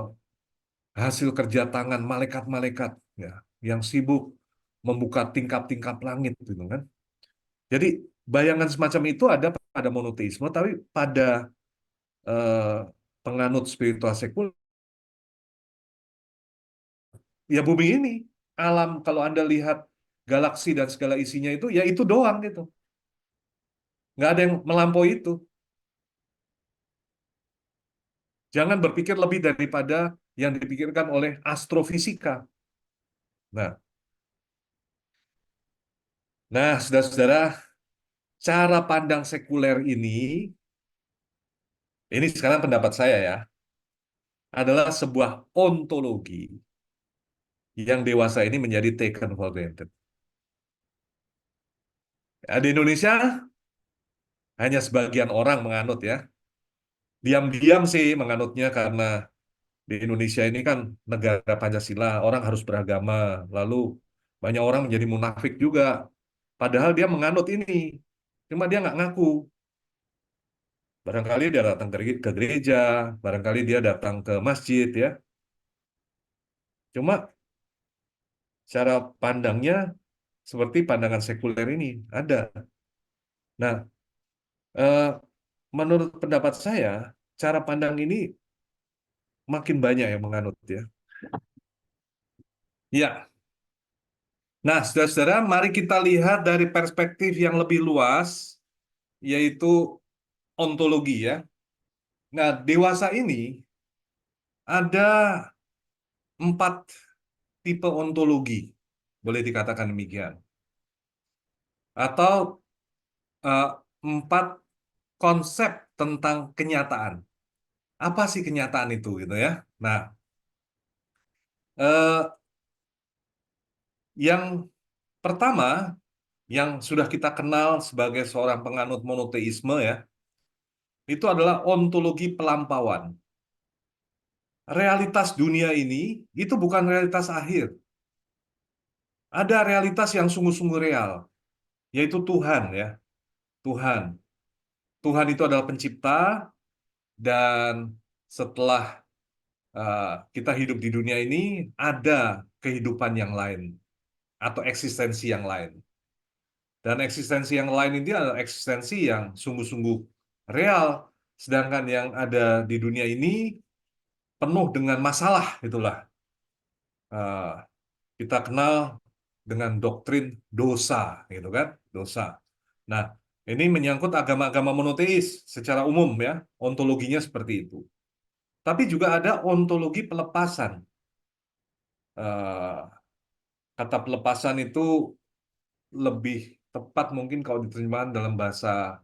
hasil kerja tangan malaikat-malaikat ya yang sibuk membuka tingkap-tingkap langit gitu kan. Jadi bayangan semacam itu ada pada monoteisme, tapi pada eh, penganut spiritual sekuler, ya bumi ini, alam kalau Anda lihat galaksi dan segala isinya itu, ya itu doang gitu. Nggak ada yang melampaui itu. Jangan berpikir lebih daripada yang dipikirkan oleh astrofisika. Nah, nah, saudara-saudara, cara pandang sekuler ini sekarang pendapat saya ya, adalah sebuah ontologi yang dewasa ini menjadi taken for granted. Ya, di Indonesia hanya sebagian orang menganut ya. Diam-diam sih menganutnya karena di Indonesia ini kan negara Pancasila, orang harus beragama. Lalu banyak orang menjadi munafik juga. Padahal dia menganut ini. Cuma dia nggak ngaku. Barangkali dia datang ke gereja, barangkali dia datang ke masjid ya. Cuma cara pandangnya seperti pandangan sekuler ini ada. Nah, eh, menurut pendapat saya, cara pandang ini makin banyak yang menganut ya. Ya, nah saudara-saudara, mari kita lihat dari perspektif yang lebih luas, yaitu ontologi ya. Nah, dewasa ini ada 4 tipe ontologi, boleh dikatakan demikian. Atau eh, 4 konsep tentang kenyataan. Apa sih kenyataan itu gitu ya? Nah, eh, yang pertama yang sudah kita kenal sebagai seorang penganut monoteisme ya, itu adalah ontologi pelampauan. Realitas dunia ini itu bukan realitas akhir. Ada realitas yang sungguh-sungguh real, yaitu Tuhan ya. Tuhan. Tuhan itu adalah pencipta, dan setelah kita hidup di dunia ini ada kehidupan yang lain atau eksistensi yang lain. Dan eksistensi yang lain ini adalah eksistensi yang sungguh-sungguh real, sedangkan yang ada di dunia ini penuh dengan masalah, itulah. Eh, kita kenal dengan doktrin dosa, gitu kan? Dosa. Nah, ini menyangkut agama-agama monoteis secara umum ya, ontologinya seperti itu. Tapi juga ada ontologi pelepasan. Eh, kata pelepasan itu lebih tepat mungkin kalau diterjemahkan dalam bahasa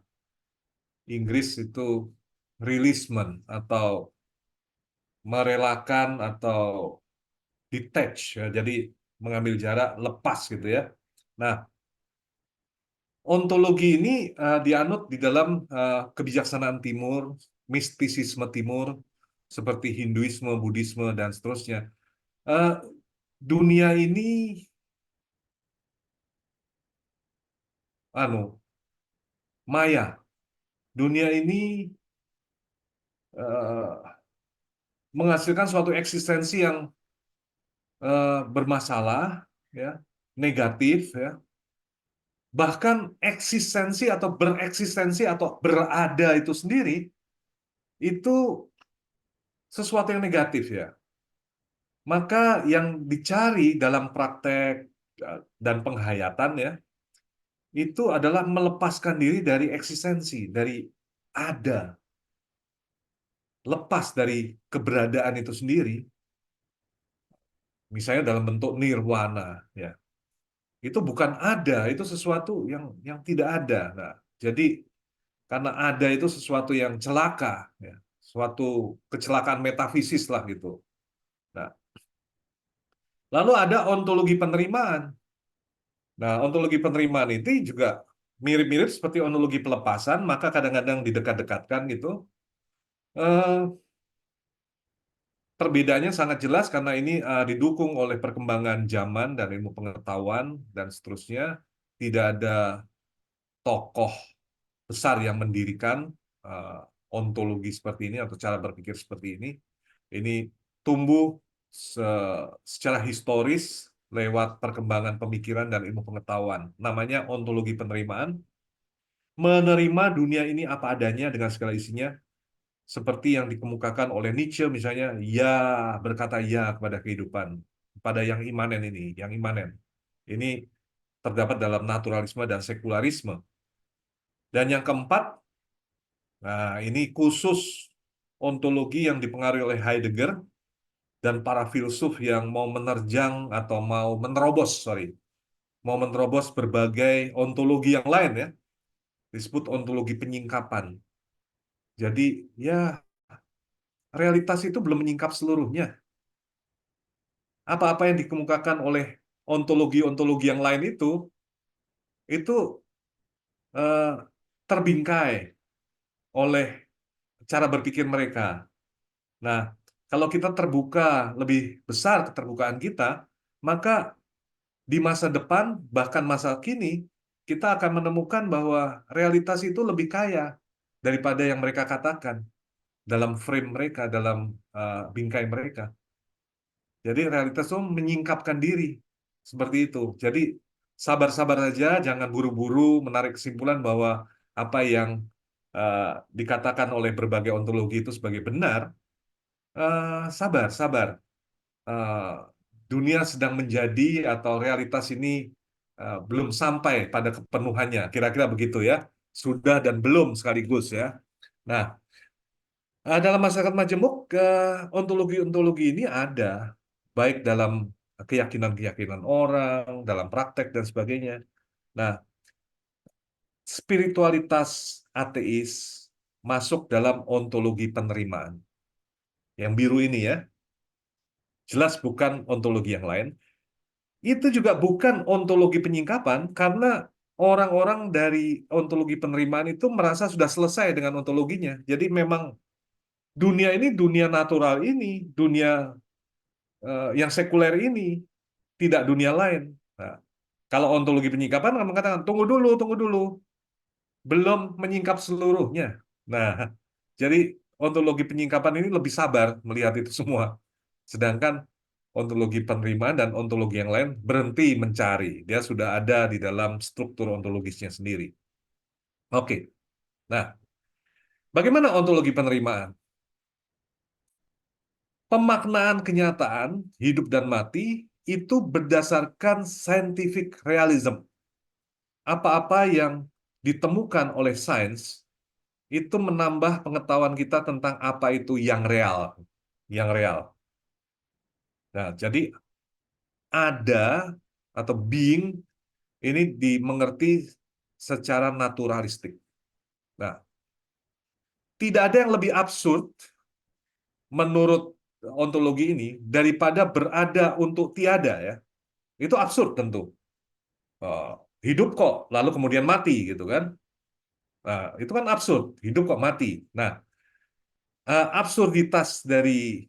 Inggris itu releasement atau merelakan atau detach ya. Jadi mengambil jarak, lepas gitu ya. Nah, ontologi ini dianut di dalam kebijaksanaan Timur, mistisisme Timur, seperti Hinduisme, Buddhisme, dan seterusnya. Eh, dunia ini, maya. Dunia ini eh, menghasilkan suatu eksistensi yang bermasalah, ya, negatif, ya. Bahkan eksistensi atau bereksistensi atau berada itu sendiri itu sesuatu yang negatif ya. Maka yang dicari dalam praktek dan penghayatan ya, itu adalah melepaskan diri dari eksistensi, dari ada, lepas dari keberadaan itu sendiri, misalnya dalam bentuk nirwana ya. Itu bukan ada, itu sesuatu yang tidak ada. Nah, jadi karena ada itu sesuatu yang celaka ya, suatu kecelakaan metafisis lah gitu. Nah, lalu ada ontologi penerimaan. Nah, ontologi penerimaan itu juga mirip-mirip seperti ontologi pelepasan, maka kadang-kadang didekat-dekatkan gitu. Eh, Perbedaannya sangat jelas karena ini didukung oleh perkembangan zaman dan ilmu pengetahuan dan seterusnya. Tidak ada tokoh besar yang mendirikan eh, ontologi seperti ini atau cara berpikir seperti ini. Ini tumbuh secara historis lewat perkembangan pemikiran dan ilmu pengetahuan. Namanya ontologi penerimaan. Menerima dunia ini apa adanya dengan segala isinya, seperti yang dikemukakan oleh Nietzsche misalnya, ya, berkata ya kepada kehidupan, pada yang imanen ini, yang imanen. Ini terdapat dalam naturalisme dan sekularisme. Dan yang keempat, nah ini khusus ontologi yang dipengaruhi oleh Heidegger dan para filsuf yang mau menerjang atau mau menerobos, mau menerobos berbagai ontologi yang lain ya, disebut ontologi penyingkapan. Jadi ya, realitas itu belum menyingkap seluruhnya. Apa-apa yang dikemukakan oleh ontologi-ontologi yang lain itu eh, terbingkai oleh cara berpikir mereka. Nah, kalau kita terbuka lebih besar keterbukaan kita, maka di masa depan, bahkan masa kini, kita akan menemukan bahwa realitas itu lebih kaya daripada yang mereka katakan dalam frame mereka, dalam bingkai mereka. Jadi realitas itu menyingkapkan diri seperti itu. Jadi sabar-sabar saja, jangan buru-buru menarik kesimpulan bahwa apa yang eh, dikatakan oleh berbagai ontologi itu sebagai benar. Sabar, sabar. Eh, dunia sedang menjadi atau realitas ini belum sampai pada kepenuhannya. Kira-kira begitu ya. Sudah dan belum sekaligus ya. Nah, dalam masyarakat majemuk, ontologi-ontologi ini ada, baik dalam keyakinan-keyakinan orang, dalam praktek, dan sebagainya. Nah, spiritualitas ateis masuk dalam ontologi penerimaan. Yang biru ini ya, jelas bukan ontologi yang lain. Itu juga bukan ontologi penyingkapan, karena orang-orang dari ontologi penerimaan itu merasa sudah selesai dengan ontologinya. Jadi memang dunia ini, dunia natural ini, dunia yang sekuler ini, tidak dunia lain. Nah, kalau ontologi penyingkapan akan mengatakan, tunggu dulu, belum menyingkap seluruhnya. Nah, jadi ontologi penyingkapan ini lebih sabar melihat itu semua. Sedangkan ontologi penerimaan dan ontologi yang lain berhenti mencari. Dia sudah ada di dalam struktur ontologisnya sendiri. Oke. Nah, bagaimana ontologi penerimaan? Pemaknaan kenyataan hidup dan mati itu berdasarkan scientific realism. Apa-apa yang ditemukan oleh sains itu menambah pengetahuan kita tentang apa itu yang real. Yang real. Nah, jadi ada atau being ini dimengerti secara naturalistik. Nah, tidak ada yang lebih absurd menurut ontologi ini daripada berada untuk tiada ya. Itu absurd tentu. Eh, Hidup kok, lalu kemudian mati gitu kan. Nah, itu kan absurd. Hidup kok mati. Nah, absurditas dari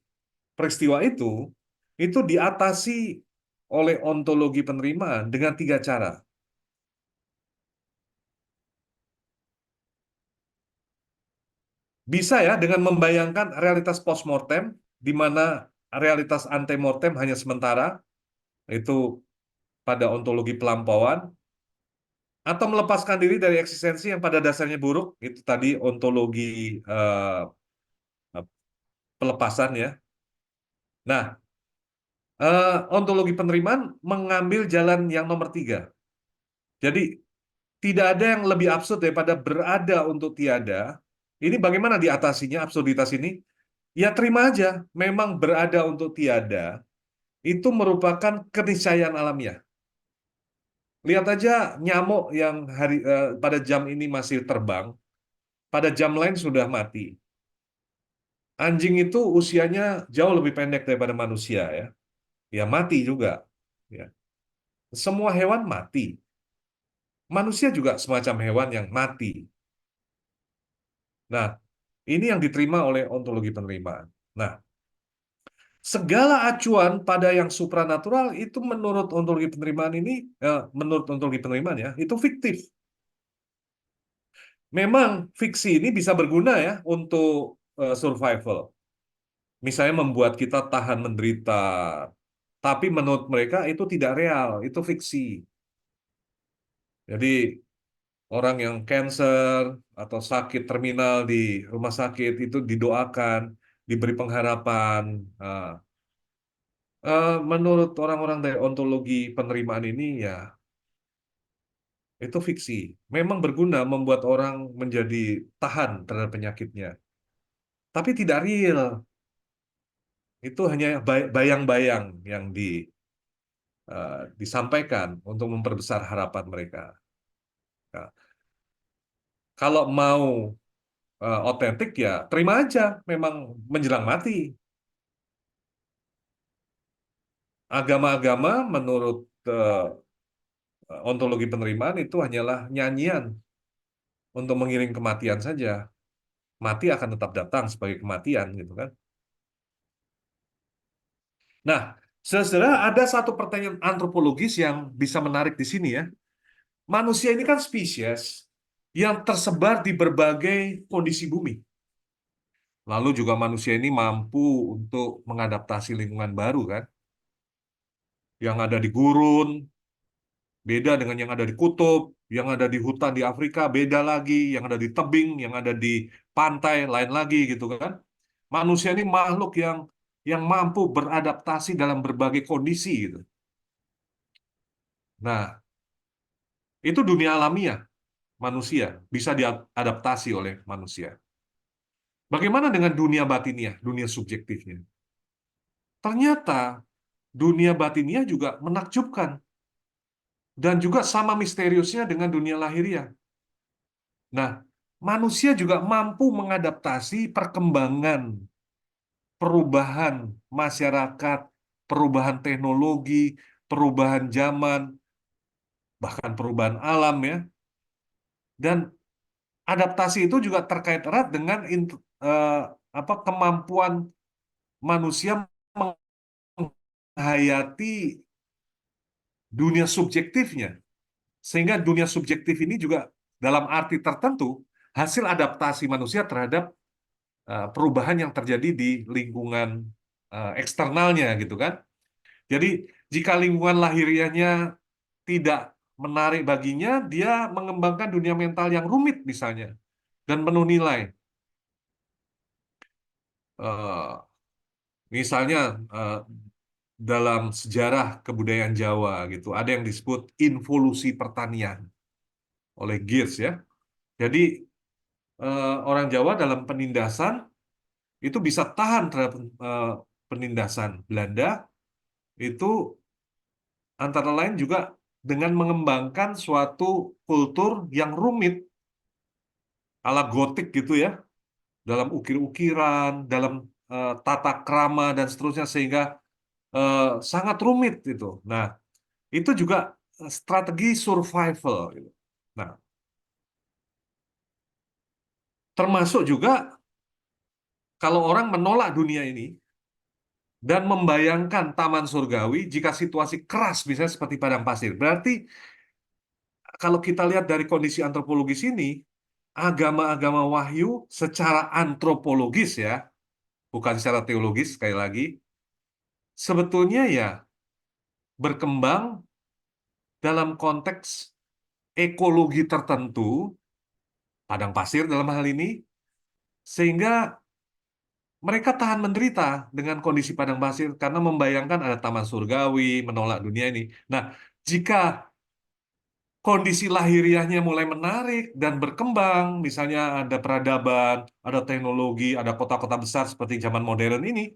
peristiwa itu diatasi oleh ontologi penerimaan dengan tiga cara. Bisa ya dengan membayangkan realitas postmortem, di mana realitas antemortem hanya sementara, itu pada ontologi pelampauan, atau melepaskan diri dari eksistensi yang pada dasarnya buruk, itu tadi ontologi eh, pelepasan ya. Nah, ontologi penerimaan mengambil jalan yang nomor tiga. Jadi tidak ada yang lebih absurd daripada berada untuk tiada. Ini bagaimana diatasinya absurditas ini? Ya terima aja, memang berada untuk tiada itu merupakan keniscayaan alamiah. Lihat aja nyamuk yang pada jam ini masih terbang, pada jam lain sudah mati. Anjing itu usianya jauh lebih pendek daripada manusia ya. Ya mati juga. Ya. Semua hewan mati. Manusia juga semacam hewan yang mati. Nah, ini yang diterima oleh ontologi penerimaan. Nah, segala acuan pada yang supranatural itu menurut ontologi penerimaan ini, menurut ontologi penerimaan ya, itu fiktif. Memang fiksi ini bisa berguna ya untuk survival. Misalnya membuat kita tahan menderita. Tapi menurut mereka itu tidak real, itu fiksi. Jadi orang yang cancer atau sakit terminal di rumah sakit itu didoakan, diberi pengharapan. Nah, menurut orang-orang dari ontologi penerimaan ini ya itu fiksi. Memang berguna membuat orang menjadi tahan terhadap penyakitnya, tapi tidak real. Itu hanya bayang-bayang yang disampaikan untuk memperbesar harapan mereka. Nah, kalau mau otentik ya terima aja, memang menjelang mati. Agama-agama menurut eh, ontologi penerimaan itu hanyalah nyanyian untuk mengiring kematian saja. Mati akan tetap datang sebagai kematian gitu kan. Nah, saudara ada satu pertanyaan antropologis yang bisa menarik di sini ya. Manusia ini kan spesies yang tersebar di berbagai kondisi bumi. Lalu juga manusia ini mampu untuk mengadaptasi lingkungan baru kan. Yang ada di gurun, beda dengan yang ada di kutub, yang ada di hutan di Afrika, beda lagi, yang ada di tebing, yang ada di pantai, lain lagi gitu kan. Manusia ini makhluk yang mampu beradaptasi dalam berbagai kondisi gitu. Nah, itu dunia alamiah manusia, bisa diadaptasi oleh manusia. Bagaimana dengan dunia batiniah, dunia subjektifnya? Ternyata dunia batiniah juga menakjubkan dan juga sama misteriusnya dengan dunia lahiriah. Nah, manusia juga mampu mengadaptasi perkembangan, perubahan masyarakat, perubahan teknologi, perubahan zaman, bahkan perubahan alam ya. Dan adaptasi itu juga terkait erat dengan eh, kemampuan manusia menghayati dunia subjektifnya. Sehingga dunia subjektif ini juga dalam arti tertentu hasil adaptasi manusia terhadap perubahan yang terjadi di lingkungan eksternalnya gitu kan. Jadi jika lingkungan lahiriahnya tidak menarik baginya, dia mengembangkan dunia mental yang rumit misalnya dan penuh nilai. Eh, Misalnya eh, dalam sejarah kebudayaan Jawa gitu, ada yang disebut involusi pertanian oleh Geertz ya. Jadi orang Jawa dalam penindasan itu bisa tahan terhadap eh, penindasan Belanda itu antara lain juga dengan mengembangkan suatu kultur yang rumit ala gotik gitu ya, dalam ukir-ukiran, dalam tata krama dan seterusnya sehingga eh, sangat rumit itu. Nah, itu juga strategi survival gitu. Nah, termasuk juga kalau orang menolak dunia ini dan membayangkan taman surgawi jika situasi keras misalnya seperti padang pasir. Berarti kalau kita lihat dari kondisi antropologis ini, agama-agama wahyu secara antropologis ya, bukan secara teologis sekali lagi, sebetulnya ya berkembang dalam konteks ekologi tertentu, padang pasir dalam hal ini, sehingga mereka tahan menderita dengan kondisi padang pasir karena membayangkan ada taman surgawi, menolak dunia ini. Nah, jika kondisi lahiriahnya mulai menarik dan berkembang, misalnya ada peradaban, ada teknologi, ada kota-kota besar seperti zaman modern ini,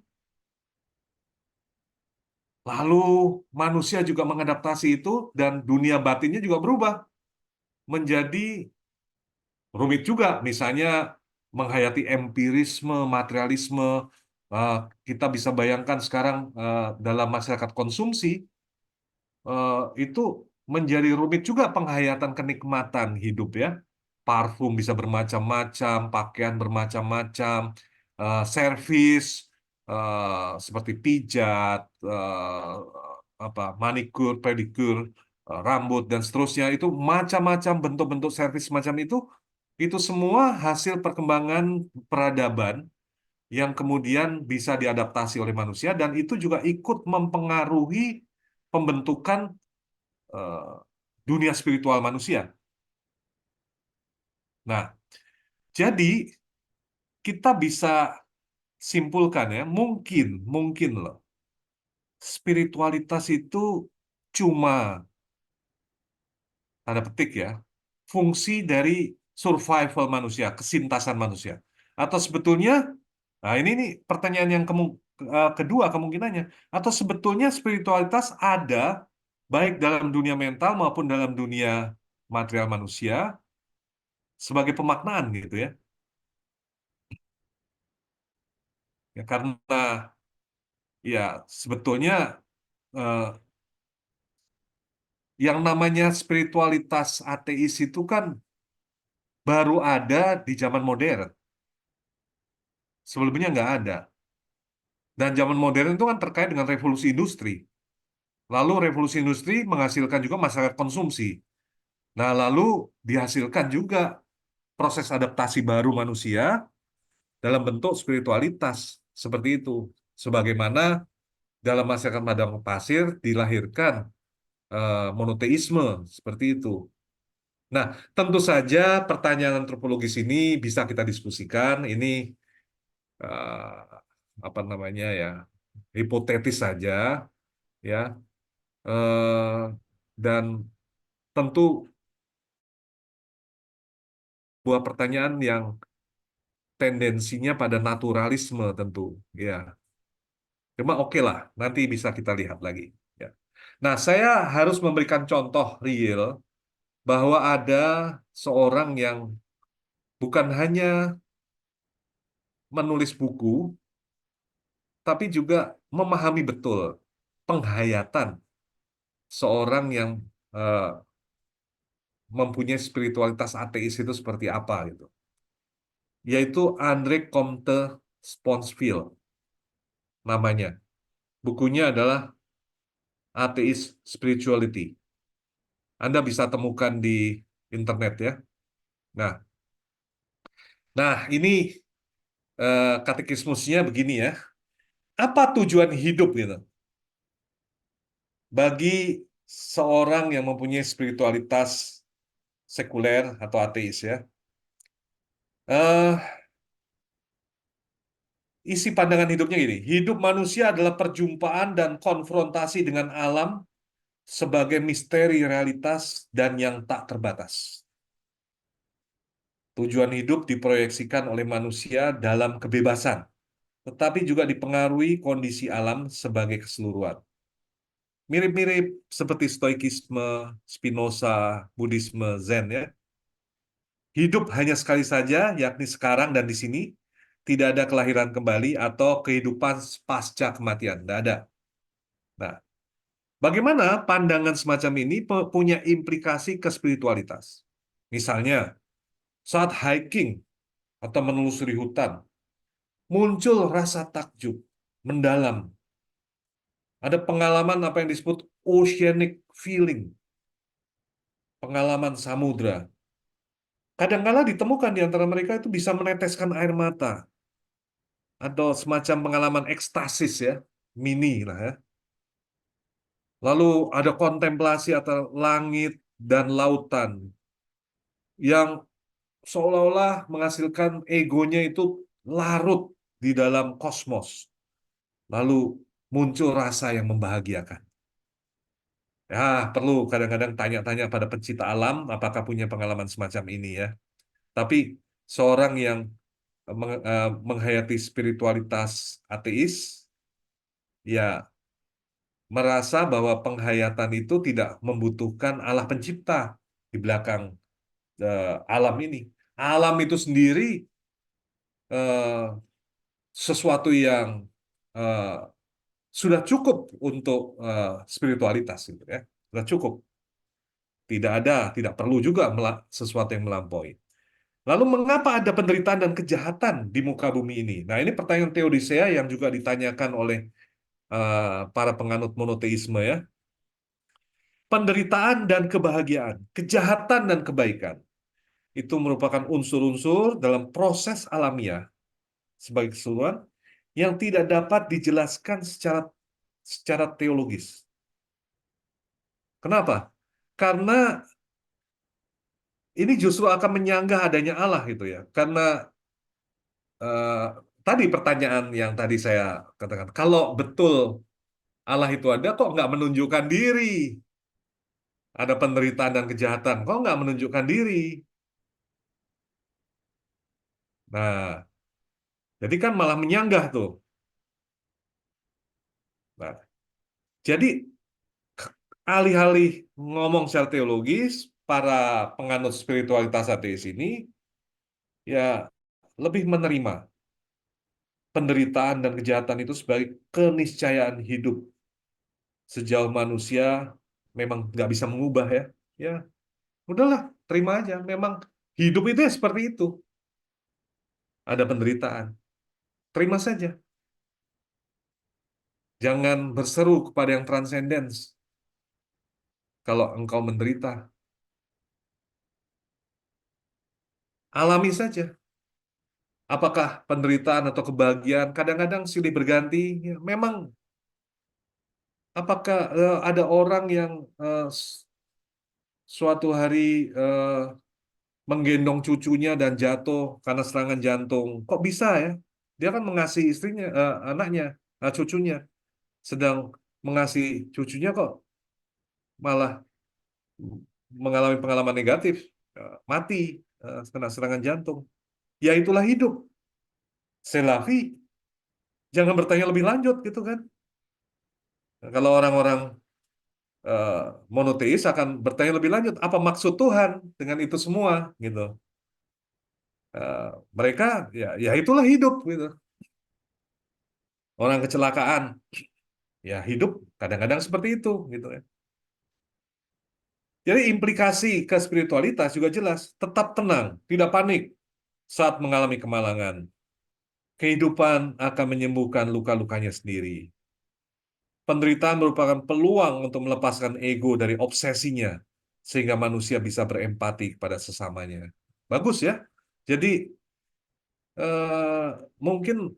lalu manusia juga mengadaptasi itu dan dunia batinnya juga berubah menjadi rumit juga. Misalnya menghayati empirisme, materialisme, eh, kita bisa bayangkan sekarang dalam masyarakat konsumsi, itu menjadi rumit juga penghayatan kenikmatan hidup ya. Parfum bisa bermacam-macam, pakaian bermacam-macam, servis seperti pijat, manikur, pedikur, rambut dan seterusnya itu macam-macam bentuk-bentuk servis semacam itu semua hasil perkembangan peradaban yang kemudian bisa diadaptasi oleh manusia dan itu juga ikut mempengaruhi pembentukan eh, dunia spiritual manusia. Nah, jadi kita bisa simpulkan ya, mungkin loh, spiritualitas itu cuma tanda petik ya, fungsi dari survival manusia, kesintasan manusia. Atau sebetulnya, nah ini nih pertanyaan yang kedua kemungkinannya, atau sebetulnya spiritualitas ada baik dalam dunia mental maupun dalam dunia material manusia sebagai pemaknaan gitu ya. Ya karena ya sebetulnya eh, yang namanya spiritualitas ateis itu kan baru ada di zaman modern. Sebelumnya nggak ada. Dan zaman modern itu kan terkait dengan revolusi industri. Lalu revolusi industri menghasilkan juga masyarakat konsumsi. Nah, lalu dihasilkan juga proses adaptasi baru manusia dalam bentuk spiritualitas. Seperti itu. Sebagaimana dalam masyarakat padang pasir dilahirkan monoteisme. Seperti itu. Nah, tentu saja pertanyaan antropologis ini bisa kita diskusikan. Ini eh, apa namanya ya, hipotetis saja, ya. Dan tentu buah pertanyaan yang tendensinya pada naturalisme tentu, ya. Cuma oke lah, nanti bisa kita lihat lagi. Ya. Nah, saya harus memberikan contoh real bahwa ada seorang yang bukan hanya menulis buku, tapi juga memahami betul penghayatan seorang yang eh, mempunyai spiritualitas ateis itu seperti apa gitu. Yaitu Andre Comte Sponville namanya. Bukunya adalah Atheist Spirituality. Anda bisa temukan di internet ya. Nah, nah ini katekismusnya begini ya. Apa tujuan hidup gitu? Bagi seorang yang mempunyai spiritualitas sekuler atau ateis ya. eh Isi pandangan hidupnya gini, hidup manusia adalah perjumpaan dan konfrontasi dengan alam sebagai misteri realitas dan yang tak terbatas. Tujuan hidup diproyeksikan oleh manusia dalam kebebasan, tetapi juga dipengaruhi kondisi alam sebagai keseluruhan. Mirip-mirip seperti Stoikisme, Spinoza, Buddhisme, Zen ya. Hidup hanya sekali saja, yakni sekarang dan di sini. Tidak ada kelahiran kembali atau kehidupan pasca kematian. Tidak ada. Nah, bagaimana pandangan semacam ini punya implikasi ke spiritualitas? Misalnya, saat hiking atau menelusuri hutan, muncul rasa takjub mendalam. Ada pengalaman apa yang disebut oceanic feeling, pengalaman samudra. Kadang-kala ditemukan di antara mereka itu bisa meneteskan air mata atau semacam pengalaman ekstasis ya, mini lah ya. Lalu ada kontemplasi atas langit dan lautan yang seolah-olah menghasilkan egonya itu larut di dalam kosmos. Lalu muncul rasa yang membahagiakan. Ya, perlu kadang-kadang tanya-tanya pada pencipta alam apakah punya pengalaman semacam ini ya. Tapi seorang yang menghayati spiritualitas ateis, ya merasa bahwa penghayatan itu tidak membutuhkan Allah pencipta di belakang alam ini. Alam itu sendiri eh, sesuatu yang eh, sudah cukup untuk spiritualitas gitu ya. Sudah cukup. Tidak perlu juga sesuatu yang melampaui. Lalu mengapa ada penderitaan dan kejahatan di muka bumi ini? Nah, ini pertanyaan teodicea yang juga ditanyakan oleh para penganut monoteisme ya. Penderitaan dan kebahagiaan, kejahatan dan kebaikan itu merupakan unsur-unsur dalam proses alamiah sebagai keseluruhan yang tidak dapat dijelaskan secara teologis. Kenapa? Karena ini justru akan menyanggah adanya Allah gitu ya. Karena eh, tadi pertanyaan yang tadi saya katakan, kalau betul Allah itu ada, kok nggak menunjukkan diri? Ada penderitaan dan kejahatan, kok nggak menunjukkan diri? Nah, jadi kan malah menyanggah tuh. Nah, jadi alih-alih ngomong secara teologis, para penganut spiritualitas ateis ini ya lebih menerima penderitaan dan kejahatan itu sebagai keniscayaan hidup. Sejauh manusia memang nggak bisa mengubah ya. Ya, udahlah, terima aja. Memang hidup itu ya seperti itu. Ada penderitaan. Terima saja. Jangan berseru kepada yang transcendence kalau engkau menderita. Alami saja. Apakah penderitaan atau kebahagiaan kadang-kadang silih berganti? Ya, memang apakah ada orang yang suatu hari menggendong cucunya dan jatuh karena serangan jantung? Kok bisa ya? Dia kan mengasihi istrinya, anaknya, cucunya. Sedang mengasihi cucunya kok malah mengalami pengalaman negatif, mati kena serangan jantung. Ya itulah hidup. Selavi, jangan bertanya lebih lanjut gitu kan. Nah, kalau orang-orang eh, monoteis akan bertanya lebih lanjut, apa maksud Tuhan dengan itu semua gitu. Eh, Mereka ya itulah hidup gitu. Orang kecelakaan, ya hidup kadang-kadang seperti itu gitu ya. Jadi implikasi ke spiritualitas juga jelas, tetap tenang, tidak panik saat mengalami kemalangan. Kehidupan akan menyembuhkan luka-lukanya sendiri. Penderitaan merupakan peluang untuk melepaskan ego dari obsesinya, sehingga manusia bisa berempati kepada sesamanya. Bagus ya. Jadi eh, mungkin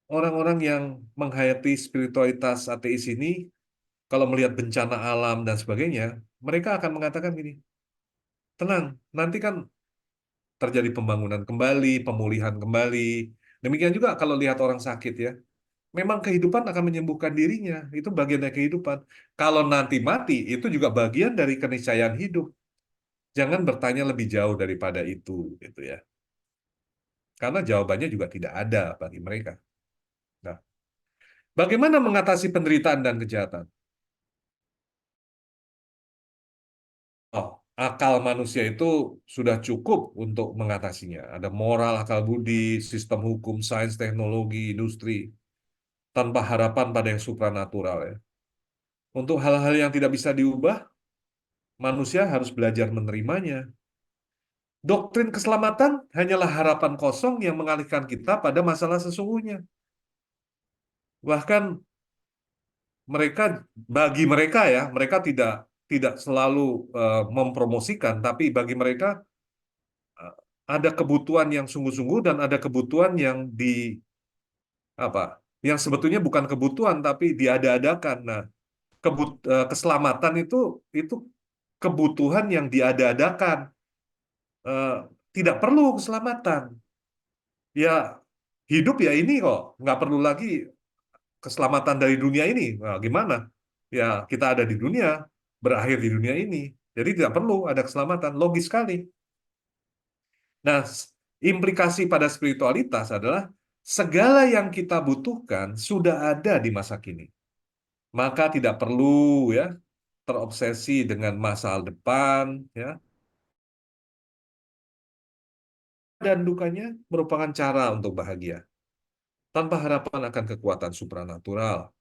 orang-orang yang menghayati spiritualitas ateis ini, kalau melihat bencana alam dan sebagainya, mereka akan mengatakan gini, tenang, nanti kan terjadi pembangunan kembali, pemulihan kembali. Demikian juga kalau lihat orang sakit ya, memang kehidupan akan menyembuhkan dirinya, itu bagian dari kehidupan. Kalau nanti mati, itu juga bagian dari keniscayaan hidup. Jangan bertanya lebih jauh daripada itu, gitu ya. Karena jawabannya juga tidak ada bagi mereka. Nah, bagaimana mengatasi penderitaan dan kejahatan? Oh, akal manusia itu sudah cukup untuk mengatasinya. Ada moral, akal budi, sistem hukum, sains, teknologi, industri, tanpa harapan pada yang supranatural ya. Untuk hal-hal yang tidak bisa diubah, manusia harus belajar menerimanya. Doktrin keselamatan hanyalah harapan kosong yang mengalihkan kita pada masalah sesungguhnya. Bahkan mereka, bagi mereka ya, mereka tidak tidak selalu mempromosikan, tapi bagi mereka eh, ada kebutuhan yang sungguh-sungguh dan ada kebutuhan yang apa? Yang sebetulnya bukan kebutuhan tapi diada-adakan. Nah, keselamatan itu kebutuhan yang diada-adakan. Eh, Tidak perlu keselamatan. Ya hidup ya ini kok, nggak perlu lagi keselamatan dari dunia ini. Nah, gimana? Ya kita ada di dunia, berakhir di dunia ini. Jadi tidak perlu ada keselamatan. Logis sekali. Nah, implikasi pada spiritualitas adalah segala yang kita butuhkan sudah ada di masa kini. Maka tidak perlu ya terobsesi dengan masa depan ya. Dan dukanya merupakan cara untuk bahagia tanpa harapan akan kekuatan supranatural.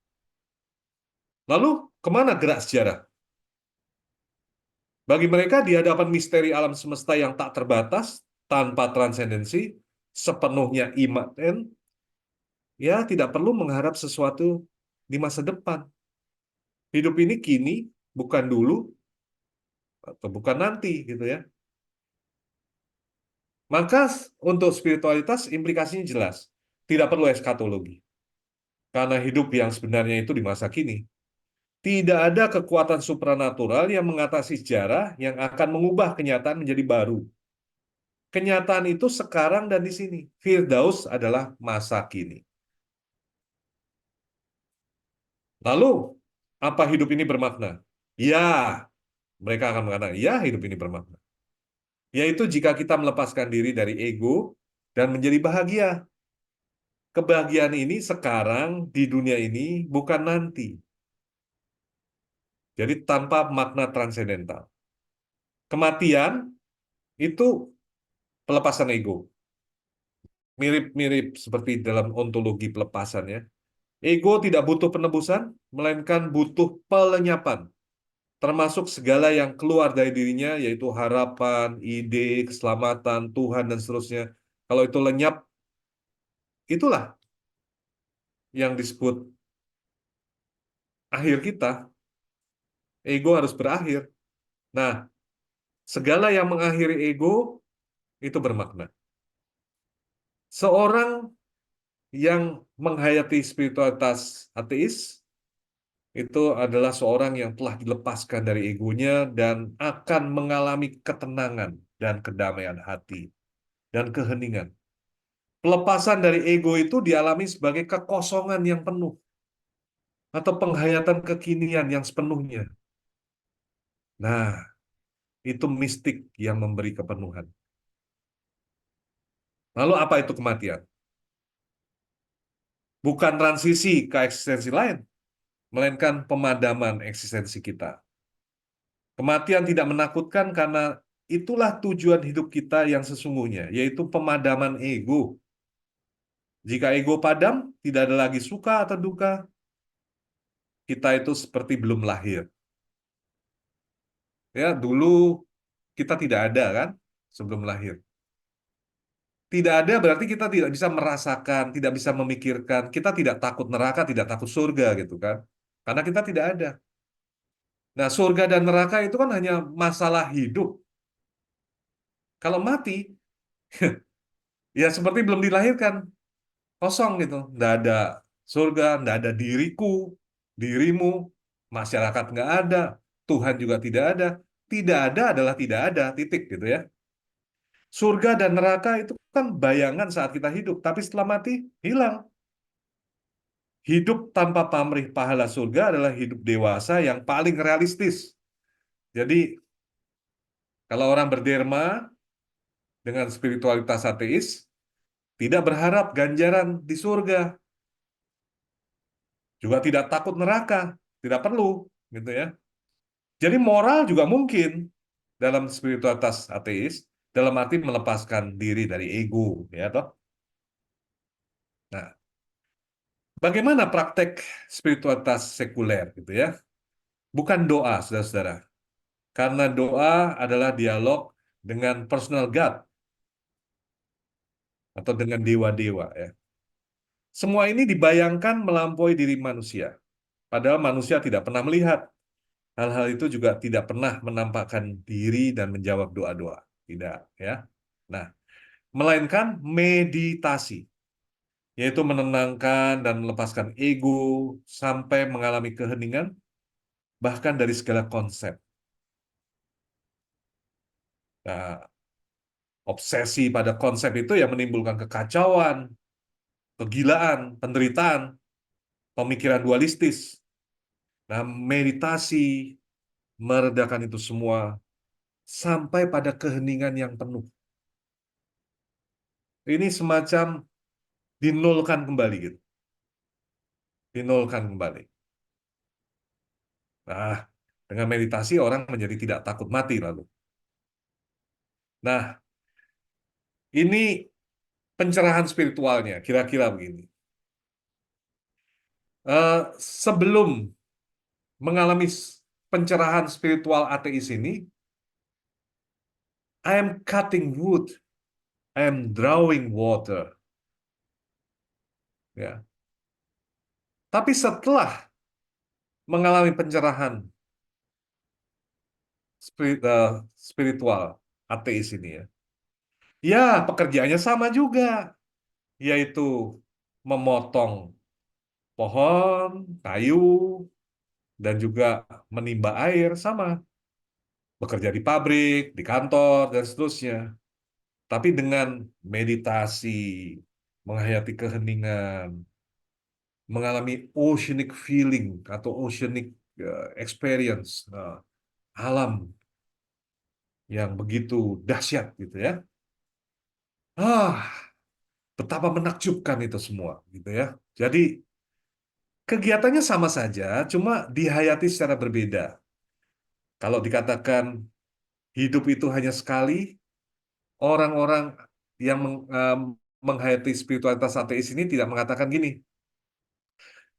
Lalu kemana gerak sejarah? Bagi mereka di hadapan misteri alam semesta yang tak terbatas tanpa transendensi sepenuhnya iman, ya tidak perlu mengharap sesuatu di masa depan. Hidup ini kini, bukan dulu atau bukan nanti gitu ya. Maka untuk spiritualitas implikasinya jelas. Tidak perlu eskatologi. Karena hidup yang sebenarnya itu di masa kini. Tidak ada kekuatan supranatural yang mengatasi sejarah yang akan mengubah kenyataan menjadi baru. Kenyataan itu sekarang dan di sini. Firdaus adalah masa kini. Lalu, apa hidup ini bermakna? Ya, mereka akan mengatakan, ya hidup ini bermakna. Yaitu jika kita melepaskan diri dari ego dan menjadi bahagia. Kebahagiaan ini sekarang di dunia ini bukan nanti. Jadi tanpa makna transendental. Kematian itu pelepasan ego. Mirip-mirip seperti dalam ontologi pelepasan ya. Ego tidak butuh penebusan, melainkan butuh pelenyapan. Termasuk segala yang keluar dari dirinya, yaitu harapan, ide, keselamatan, Tuhan, dan seterusnya. Kalau itu lenyap, itulah yang disebut akhir kita. Ego harus berakhir. Nah, segala yang mengakhiri ego itu bermakna. Seorang yang menghayati spiritualitas ateis itu adalah seorang yang telah dilepaskan dari egonya dan akan mengalami ketenangan dan kedamaian hati dan keheningan. Pelepasan dari ego itu dialami sebagai kekosongan yang penuh atau penghayatan kekinian yang sepenuhnya. Nah, itu mistik yang memberi kepenuhan. Lalu apa itu kematian? Bukan transisi ke eksistensi lain, melainkan pemadaman eksistensi kita. Kematian tidak menakutkan karena itulah tujuan hidup kita yang sesungguhnya, yaitu pemadaman ego. Jika ego padam, tidak ada lagi suka atau duka, kita itu seperti belum lahir. Ya, dulu kita tidak ada kan sebelum lahir. Tidak ada berarti kita tidak bisa merasakan, tidak bisa memikirkan, kita tidak takut neraka, tidak takut surga gitu kan. Karena kita tidak ada. Nah, surga dan neraka itu kan hanya masalah hidup. Kalau mati, Ya seperti belum dilahirkan, kosong gitu. Nggak ada surga, nggak ada diriku, dirimu, masyarakat nggak ada, Tuhan juga tidak ada. Tidak ada adalah tidak ada, titik gitu ya. Surga dan neraka itu kan bayangan saat kita hidup, tapi setelah mati hilang. Hidup tanpa pamrih pahala surga adalah hidup dewasa yang paling realistis. Jadi kalau orang berderma dengan spiritualitas ateis, tidak berharap ganjaran di surga, juga tidak takut neraka, tidak perlu, gitu ya. Jadi moral juga mungkin dalam spiritualitas ateis, dalam arti melepaskan diri dari ego, ya toh. Nah, bagaimana praktek spiritualitas sekuler, gitu ya? Bukan doa, saudara-saudara. Karena doa adalah dialog dengan personal God atau dengan dewa-dewa, ya. Semua ini dibayangkan melampaui diri manusia. Padahal manusia tidak pernah melihat. Hal-hal itu juga tidak pernah menampakkan diri dan menjawab doa-doa. Tidak, ya. Nah, melainkan meditasi, yaitu menenangkan dan melepaskan ego sampai mengalami keheningan, bahkan dari segala konsep. Nah, obsesi pada konsep itu yang menimbulkan kekacauan, kegilaan, penderitaan, pemikiran dualistis. Nah, meditasi meredakan itu semua sampai pada keheningan yang penuh. Ini semacam dinolkan kembali gitu, dinolkan kembali. Nah, dengan meditasi orang menjadi tidak takut mati lalu. Nah, ini pencerahan spiritualnya, kira-kira begini. Sebelum mengalami pencerahan spiritual ateis ini, I am cutting wood, I am drawing water. Ya. Tapi setelah mengalami pencerahan spiritual ateis ini ya, ya pekerjaannya sama juga, yaitu memotong pohon, kayu, dan juga menimba air sama, bekerja di pabrik, di kantor, dan seterusnya. Tapi dengan meditasi, menghayati keheningan, mengalami oceanic feeling atau oceanic experience, alam yang begitu dahsyat gitu ya. Ah, betapa menakjubkan itu semua gitu ya. Jadi kegiatannya sama saja, cuma dihayati secara berbeda. Kalau dikatakan hidup itu hanya sekali, orang-orang yang menghayati spiritualitas ateis ini tidak mengatakan gini,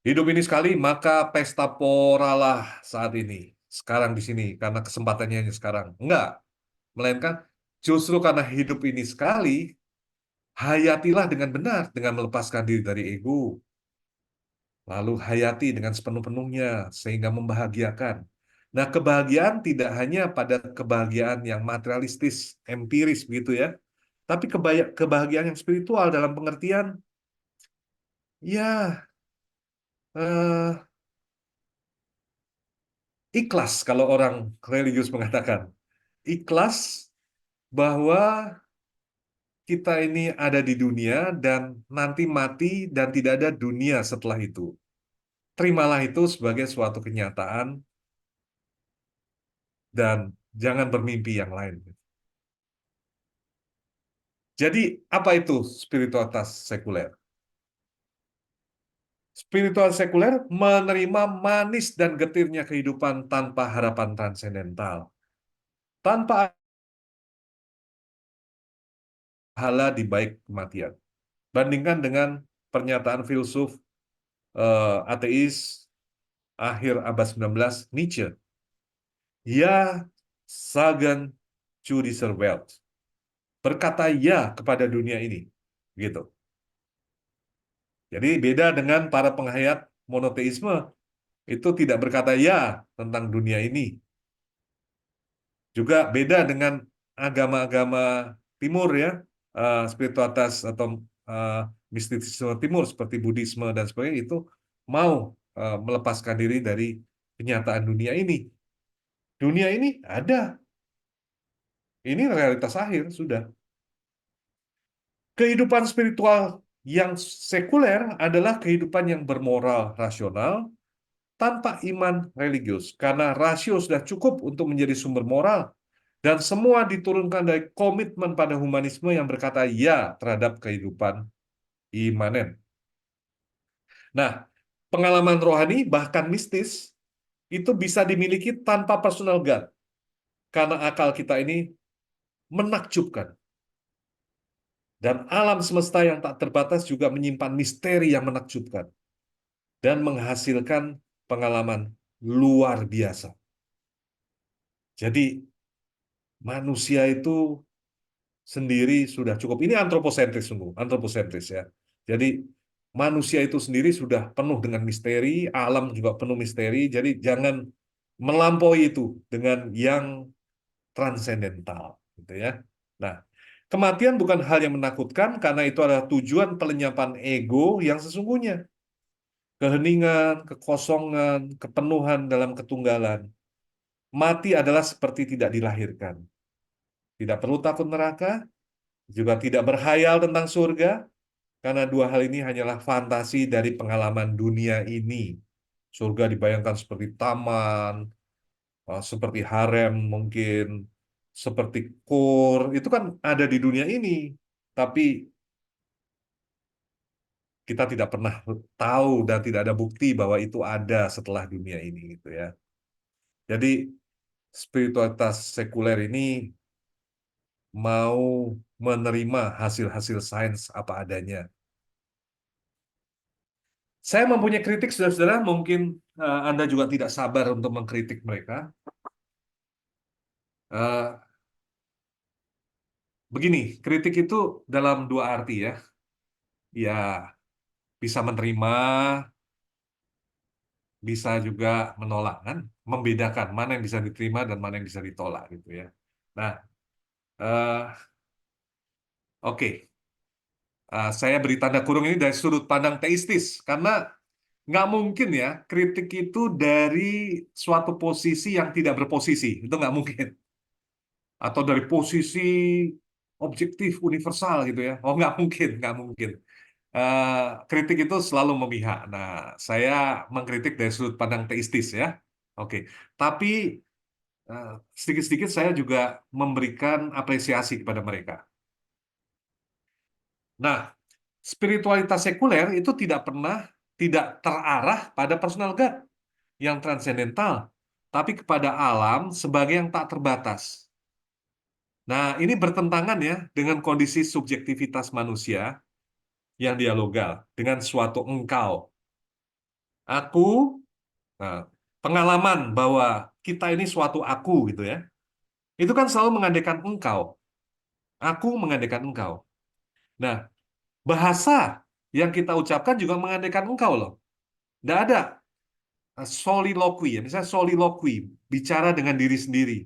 hidup ini sekali, maka pesta poralah saat ini, sekarang di sini, karena kesempatannya hanya sekarang. Enggak, melainkan justru karena hidup ini sekali, hayatilah dengan benar, dengan melepaskan diri dari ego, lalu hayati dengan sepenuh-penuhnya, sehingga membahagiakan. Nah, kebahagiaan tidak hanya pada kebahagiaan yang materialistis, empiris begitu ya, tapi kebahagiaan yang spiritual dalam pengertian, ya, eh, ikhlas kalau orang religius mengatakan. Ikhlas bahwa kita ini ada di dunia dan nanti mati dan tidak ada dunia setelah itu. Terimalah itu sebagai suatu kenyataan dan jangan bermimpi yang lain. Jadi, apa itu spiritualitas sekuler? Spiritual sekuler menerima manis dan getirnya kehidupan tanpa harapan transendental, tanpa pahala di baik kematian. Bandingkan dengan pernyataan filsuf ateis akhir abad 19, Nietzsche. Ya, sagen zu dieser Welt. Berkata ya kepada dunia ini. Gitu. Jadi beda dengan para penghayat monoteisme, itu tidak berkata ya tentang dunia ini. Juga beda dengan agama-agama timur ya, spiritualitas atau eh, mistisisme timur seperti Buddhisme dan sebagainya itu mau melepaskan diri dari kenyataan dunia ini. Dunia ini ada, ini realitas akhir sudah. Kehidupan spiritual yang sekuler adalah kehidupan yang bermoral rasional tanpa iman religius, karena rasio sudah cukup untuk menjadi sumber moral dan semua diturunkan dari komitmen pada humanisme yang berkata ya terhadap kehidupan imanen. Nah, pengalaman rohani bahkan mistis itu bisa dimiliki tanpa personal God, karena akal kita ini menakjubkan. Dan alam semesta yang tak terbatas juga menyimpan misteri yang menakjubkan dan menghasilkan pengalaman luar biasa. Jadi manusia itu sendiri sudah cukup. Ini antroposentris sungguh, antroposentris ya. Jadi manusia itu sendiri sudah penuh dengan misteri, alam juga penuh misteri. Jadi jangan melampaui itu dengan yang transendental, gitu ya. Nah, kematian bukan hal yang menakutkan karena itu adalah tujuan pelenyapan ego yang sesungguhnya. Keheningan, kekosongan, kepenuhan dalam ketunggalan. Mati adalah seperti tidak dilahirkan. Tidak perlu takut neraka, juga tidak berhayal tentang surga, karena dua hal ini hanyalah fantasi dari pengalaman dunia ini. Surga dibayangkan seperti taman, seperti harem mungkin, seperti kur, itu kan ada di dunia ini. Tapi kita tidak pernah tahu dan tidak ada bukti bahwa itu ada setelah dunia ini gitu ya. Jadi spiritualitas sekuler ini mau menerima hasil-hasil sains apa adanya. Saya mempunyai kritik, saudara-saudara. Mungkin Anda juga tidak sabar untuk mengkritik mereka. Eh, Begini, kritik itu dalam dua arti ya. Ya, bisa menerima, bisa juga menolak kan. Membedakan mana yang bisa diterima dan mana yang bisa ditolak gitu ya. Nah, eh, oke. Saya beri tanda kurung ini dari sudut pandang teistis. Karena nggak mungkin ya kritik itu dari suatu posisi yang tidak berposisi. Itu nggak mungkin. Atau dari posisi objektif universal gitu ya. Oh, nggak mungkin, nggak mungkin. Kritik itu selalu memihak. Nah, saya mengkritik dari sudut pandang teistis ya. Oke, tapi eh, sedikit-sedikit saya juga memberikan apresiasi kepada mereka. Nah, spiritualitas sekuler itu tidak terarah pada personal God yang transendental, tapi kepada alam sebagai yang tak terbatas. Nah, ini bertentangan ya dengan kondisi subjektivitas manusia yang dialogal dengan suatu engkau. Aku, nah, pengalaman bahwa kita ini suatu aku gitu ya, itu kan selalu mengandaikan engkau. Aku mengandaikan engkau. Nah, bahasa yang kita ucapkan juga mengandaikan engkau loh. Tidak ada soliloquy, ya. Misalnya soliloquy, bicara dengan diri sendiri.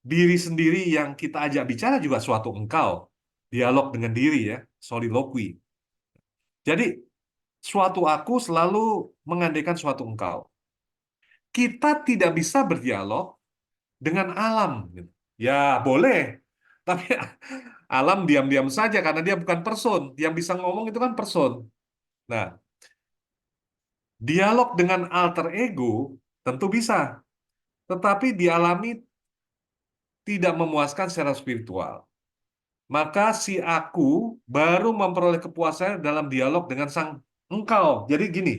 Diri sendiri yang kita ajak bicara juga suatu engkau. Dialog dengan diri ya, soliloquy. Jadi, suatu aku selalu mengandaikan suatu engkau. Kita tidak bisa berdialog dengan alam. Gitu. Ya, boleh. Tapi alam diam-diam saja karena dia bukan person. Yang bisa ngomong itu kan person. Nah, dialog dengan alter ego tentu bisa. Tetapi dialami tidak memuaskan secara spiritual. Maka si aku baru memperoleh kepuasan dalam dialog dengan sang engkau. Jadi gini,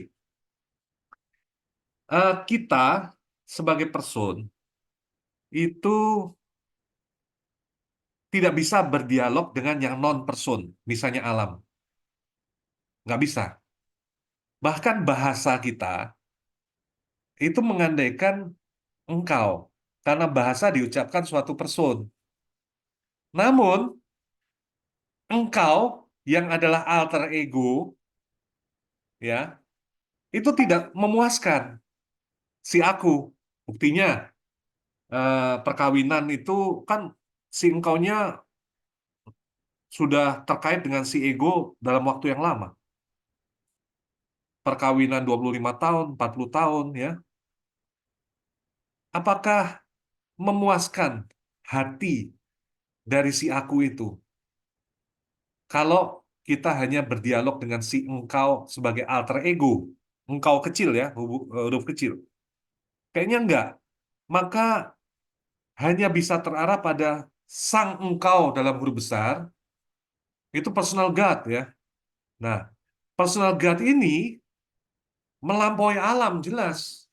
kita sebagai person itu tidak bisa berdialog dengan yang non-person, misalnya alam. Nggak bisa. Bahkan bahasa kita itu mengandaikan engkau, karena bahasa diucapkan suatu person. Namun, engkau yang adalah alter ego, ya, itu tidak memuaskan si aku. Buktinya, perkawinan itu kan si engkaunya sudah terkait dengan si ego dalam waktu yang lama. Perkawinan 25 tahun, 40 tahun ya. Apakah memuaskan hati dari si aku itu kalau kita hanya berdialog dengan si engkau sebagai alter ego, engkau kecil ya, huruf kecil. Kayaknya enggak. Maka hanya bisa terarah pada sang engkau dalam huruf besar, itu personal God ya. Nah, personal God ini melampaui alam jelas.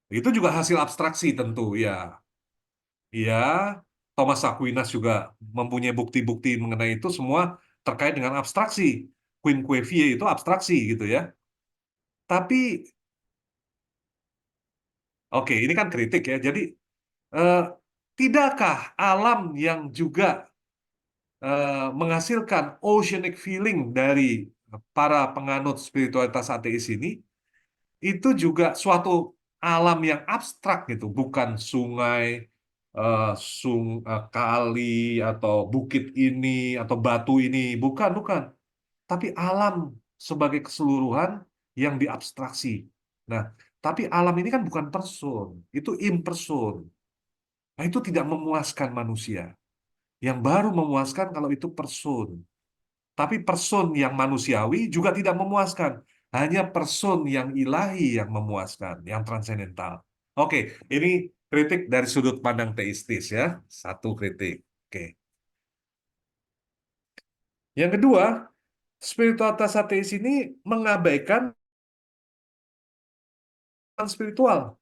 Itu juga hasil abstraksi tentu ya. Ya, Thomas Aquinas juga mempunyai bukti-bukti mengenai itu semua terkait dengan abstraksi. Quinquefie itu abstraksi gitu ya. Tapi oke, ini kan kritik ya. Jadi eh, tidakkah alam yang juga menghasilkan oceanic feeling dari para penganut spiritualitas ateis ini itu juga suatu alam yang abstrak gitu, bukan sungai, kali atau bukit ini atau batu ini, bukan, tapi alam sebagai keseluruhan yang diabstraksi. Nah, tapi alam ini kan bukan person, itu imperson. Nah, itu tidak memuaskan manusia. Yang baru memuaskan kalau itu person. Tapi person yang manusiawi juga tidak memuaskan. Hanya person yang ilahi yang memuaskan, yang transendental. Oke, ini kritik dari sudut pandang teistis ya. Satu kritik. Oke. Yang kedua, spiritualitas ateis ini mengabaikan spiritual.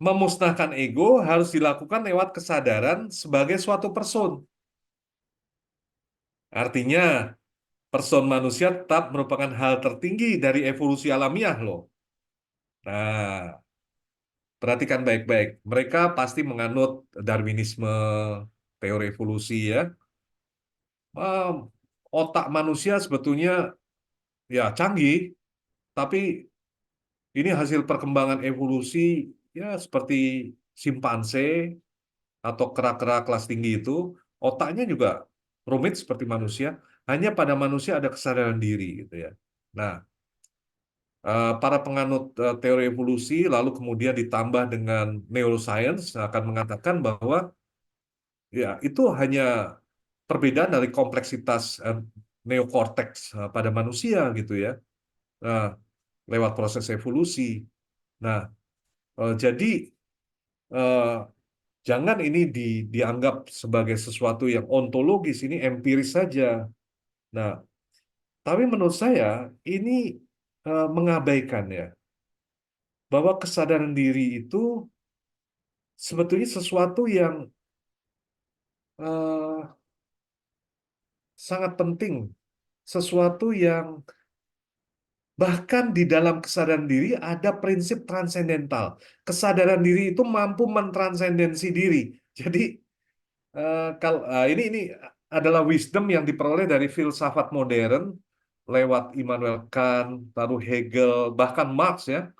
Memusnahkan ego harus dilakukan lewat kesadaran sebagai suatu person. Artinya, person manusia tetap merupakan hal tertinggi dari evolusi alamiah loh. Nah, perhatikan baik-baik. Mereka pasti menganut Darwinisme, teori evolusi ya. Em, Otak manusia sebetulnya ya canggih, tapi ini hasil perkembangan evolusi ya seperti simpanse atau kera-kera kelas tinggi itu, otaknya juga rumit seperti manusia. Hanya pada manusia ada kesadaran diri gitu ya. Nah, para penganut teori evolusi lalu kemudian ditambah dengan neuroscience akan mengatakan bahwa ya itu hanya perbedaan dari kompleksitas neokorteks pada manusia gitu ya. Nah, lewat proses evolusi. Nah, jadi eh, jangan ini dianggap sebagai sesuatu yang ontologis, ini empiris saja. Nah, tapi menurut saya ini mengabaikan ya bahwa kesadaran diri itu sebetulnya sesuatu yang eh, sangat penting, sesuatu yang bahkan di dalam kesadaran diri ada prinsip transendental. Kesadaran diri itu mampu mentransendensi diri. Jadi kalau ini adalah wisdom yang diperoleh dari filsafat modern lewat Immanuel Kant, lalu Hegel, bahkan Marx ya.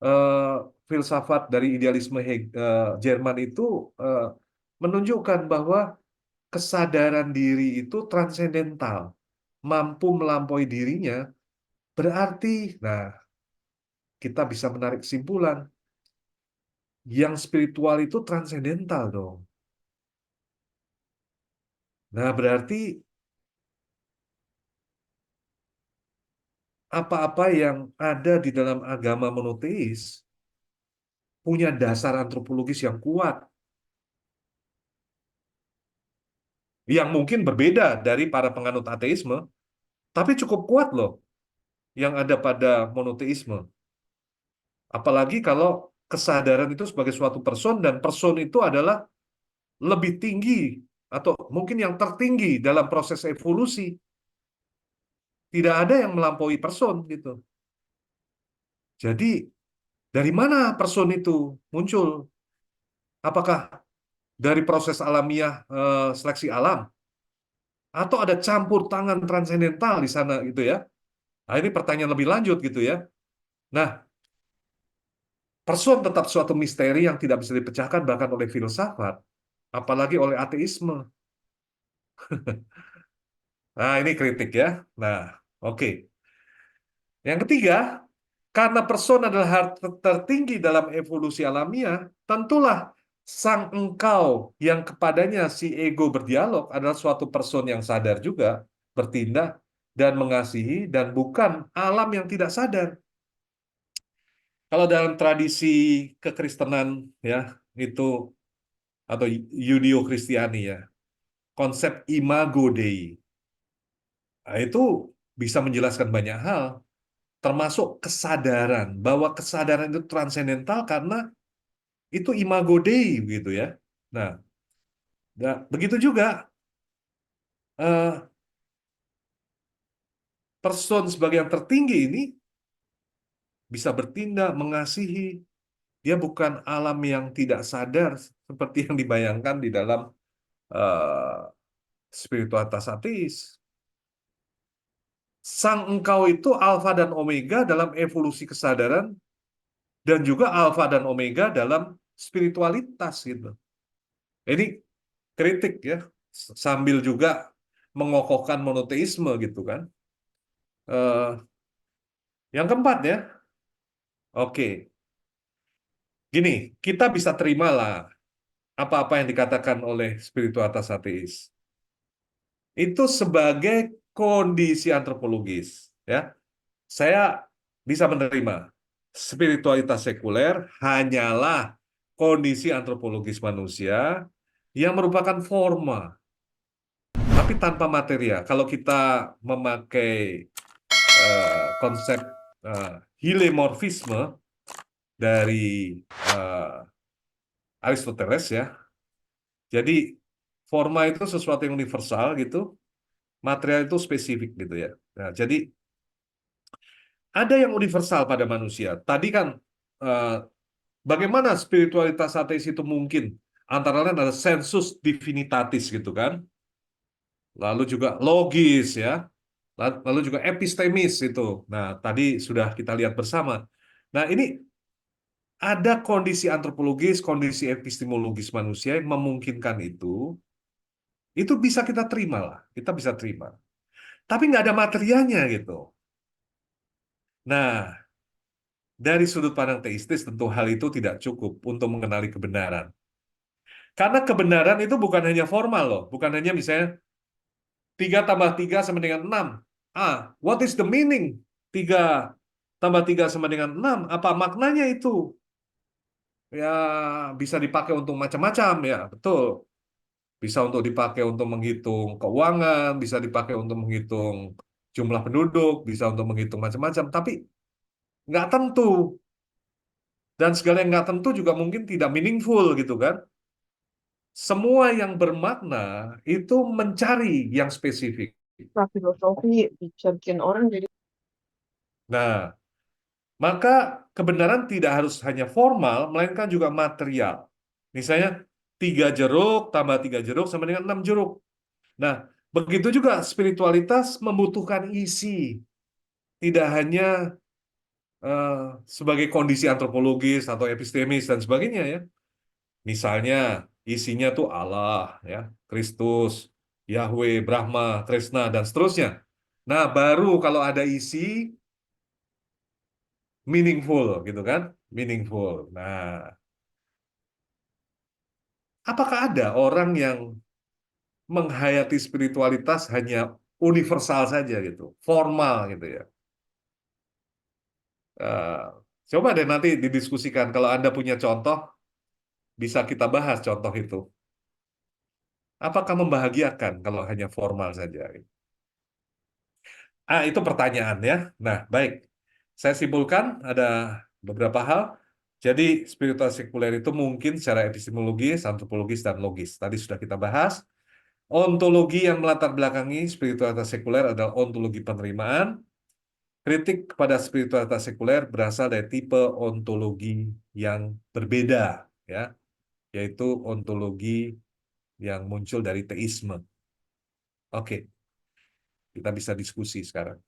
Eh, Filsafat dari idealisme Jerman itu eh, menunjukkan bahwa kesadaran diri itu transendental, mampu melampaui dirinya, berarti, nah, kita bisa menarik kesimpulan, yang spiritual itu transendental dong. Nah, berarti apa-apa yang ada di dalam agama monoteis punya dasar antropologis yang kuat, yang mungkin berbeda dari para penganut ateisme, tapi cukup kuat loh yang ada pada monoteisme. Apalagi kalau kesadaran itu sebagai suatu person dan person itu adalah lebih tinggi atau mungkin yang tertinggi dalam proses evolusi. Tidak ada yang melampaui person gitu. Jadi dari mana person itu muncul? Apakah dari proses alamiah seleksi alam atau ada campur tangan transendental di sana gitu ya? Nah, ini pertanyaan lebih lanjut gitu ya. Nah, person tetap suatu misteri yang tidak bisa dipecahkan bahkan oleh filsafat. apalagi oleh ateisme. Nah, ini kritik ya. Nah, oke. Yang ketiga, karena person adalah hal tertinggi dalam evolusi alamiah, tentulah sang engkau yang kepadanya si ego berdialog adalah suatu person yang sadar juga, bertindak, dan mengasihi, dan bukan alam yang tidak sadar. Kalau dalam tradisi kekristenan, ya, itu, atau Yudeo-Kristiani, ya, konsep imago Dei, nah, itu bisa menjelaskan banyak hal, termasuk kesadaran, bahwa kesadaran itu transendental karena itu imago Dei, gitu ya. Nah, begitu juga eh, person sebagai yang tertinggi ini bisa bertindak, mengasihi. Dia bukan alam yang tidak sadar seperti yang dibayangkan di dalam eh, spiritualitas ateis. Sang engkau itu alfa dan omega dalam evolusi kesadaran dan juga alfa dan omega dalam spiritualitas gitu. Ini kritik ya, sambil juga mengokohkan monoteisme gitu kan. Eh, yang keempat ya, oke, gini, kita bisa terimalah apa-apa yang dikatakan oleh spiritualitas ateis itu sebagai kondisi antropologis ya. Saya bisa menerima spiritualitas sekuler hanyalah kondisi antropologis manusia yang merupakan forma, tapi tanpa material. Kalau kita memakai konsep eh, hilemorfisme dari eh, Aristoteles ya, jadi forma itu sesuatu yang universal gitu, material itu spesifik gitu ya. Nah, jadi ada yang universal pada manusia. Tadi kan eh, bagaimana spiritualitas ateis itu mungkin? Antara lain ada sensus divinitatis gitu kan. Lalu juga logis ya. Lalu juga epistemis itu. Nah, tadi sudah kita lihat bersama. Nah, ini ada kondisi antropologis, kondisi epistemologis manusia yang memungkinkan itu bisa kita terima lah. Kita bisa terima. Tapi nggak ada materialnya gitu. Nah, dari sudut pandang teistis tentu hal itu tidak cukup untuk mengenali kebenaran. Karena kebenaran itu bukan hanya formal loh, bukan hanya misalnya 3 tambah 3 sama dengan 6. What is the meaning? 3 tambah 3 sama dengan 6. Apa maknanya itu? Ya, bisa dipakai untuk macam-macam ya, betul. Bisa untuk dipakai untuk menghitung keuangan, bisa dipakai untuk menghitung jumlah penduduk, bisa untuk menghitung macam-macam, tapi nggak tentu. Dan segala yang nggak tentu juga mungkin tidak meaningful gitu kan. Semua yang bermakna itu mencari yang spesifik. Filosofi bisa bikin orang jadi Nah, maka kebenaran tidak harus hanya formal, melainkan juga material. Misalnya, 3 jeruk tambah 3 jeruk sama dengan 6 jeruk. Nah, begitu juga spiritualitas membutuhkan isi. Tidak hanya eh, sebagai kondisi antropologis atau epistemis dan sebagainya ya. Misalnya, isinya tuh Allah, ya, Kristus, Yahweh, Brahma, Krishna, dan seterusnya. Nah, baru kalau ada isi, meaningful gitu kan, meaningful. Nah, apakah ada orang yang menghayati spiritualitas hanya universal saja gitu, formal gitu ya? Eh, Coba deh nanti didiskusikan. Kalau Anda punya contoh, bisa kita bahas contoh itu. Apakah membahagiakan kalau hanya formal saja? Itu pertanyaan ya. Nah, baik. Saya simpulkan ada beberapa hal. Jadi, spiritual sekuler itu mungkin secara epistemologis, antropologis, dan logis. Tadi sudah kita bahas. Ontologi yang melatar belakangi spiritualitas sekuler adalah ontologi penerimaan. Kritik kepada spiritualitas sekuler berasal dari tipe ontologi yang berbeda, ya, yaitu ontologi yang muncul dari teisme. Oke, kita bisa diskusi sekarang.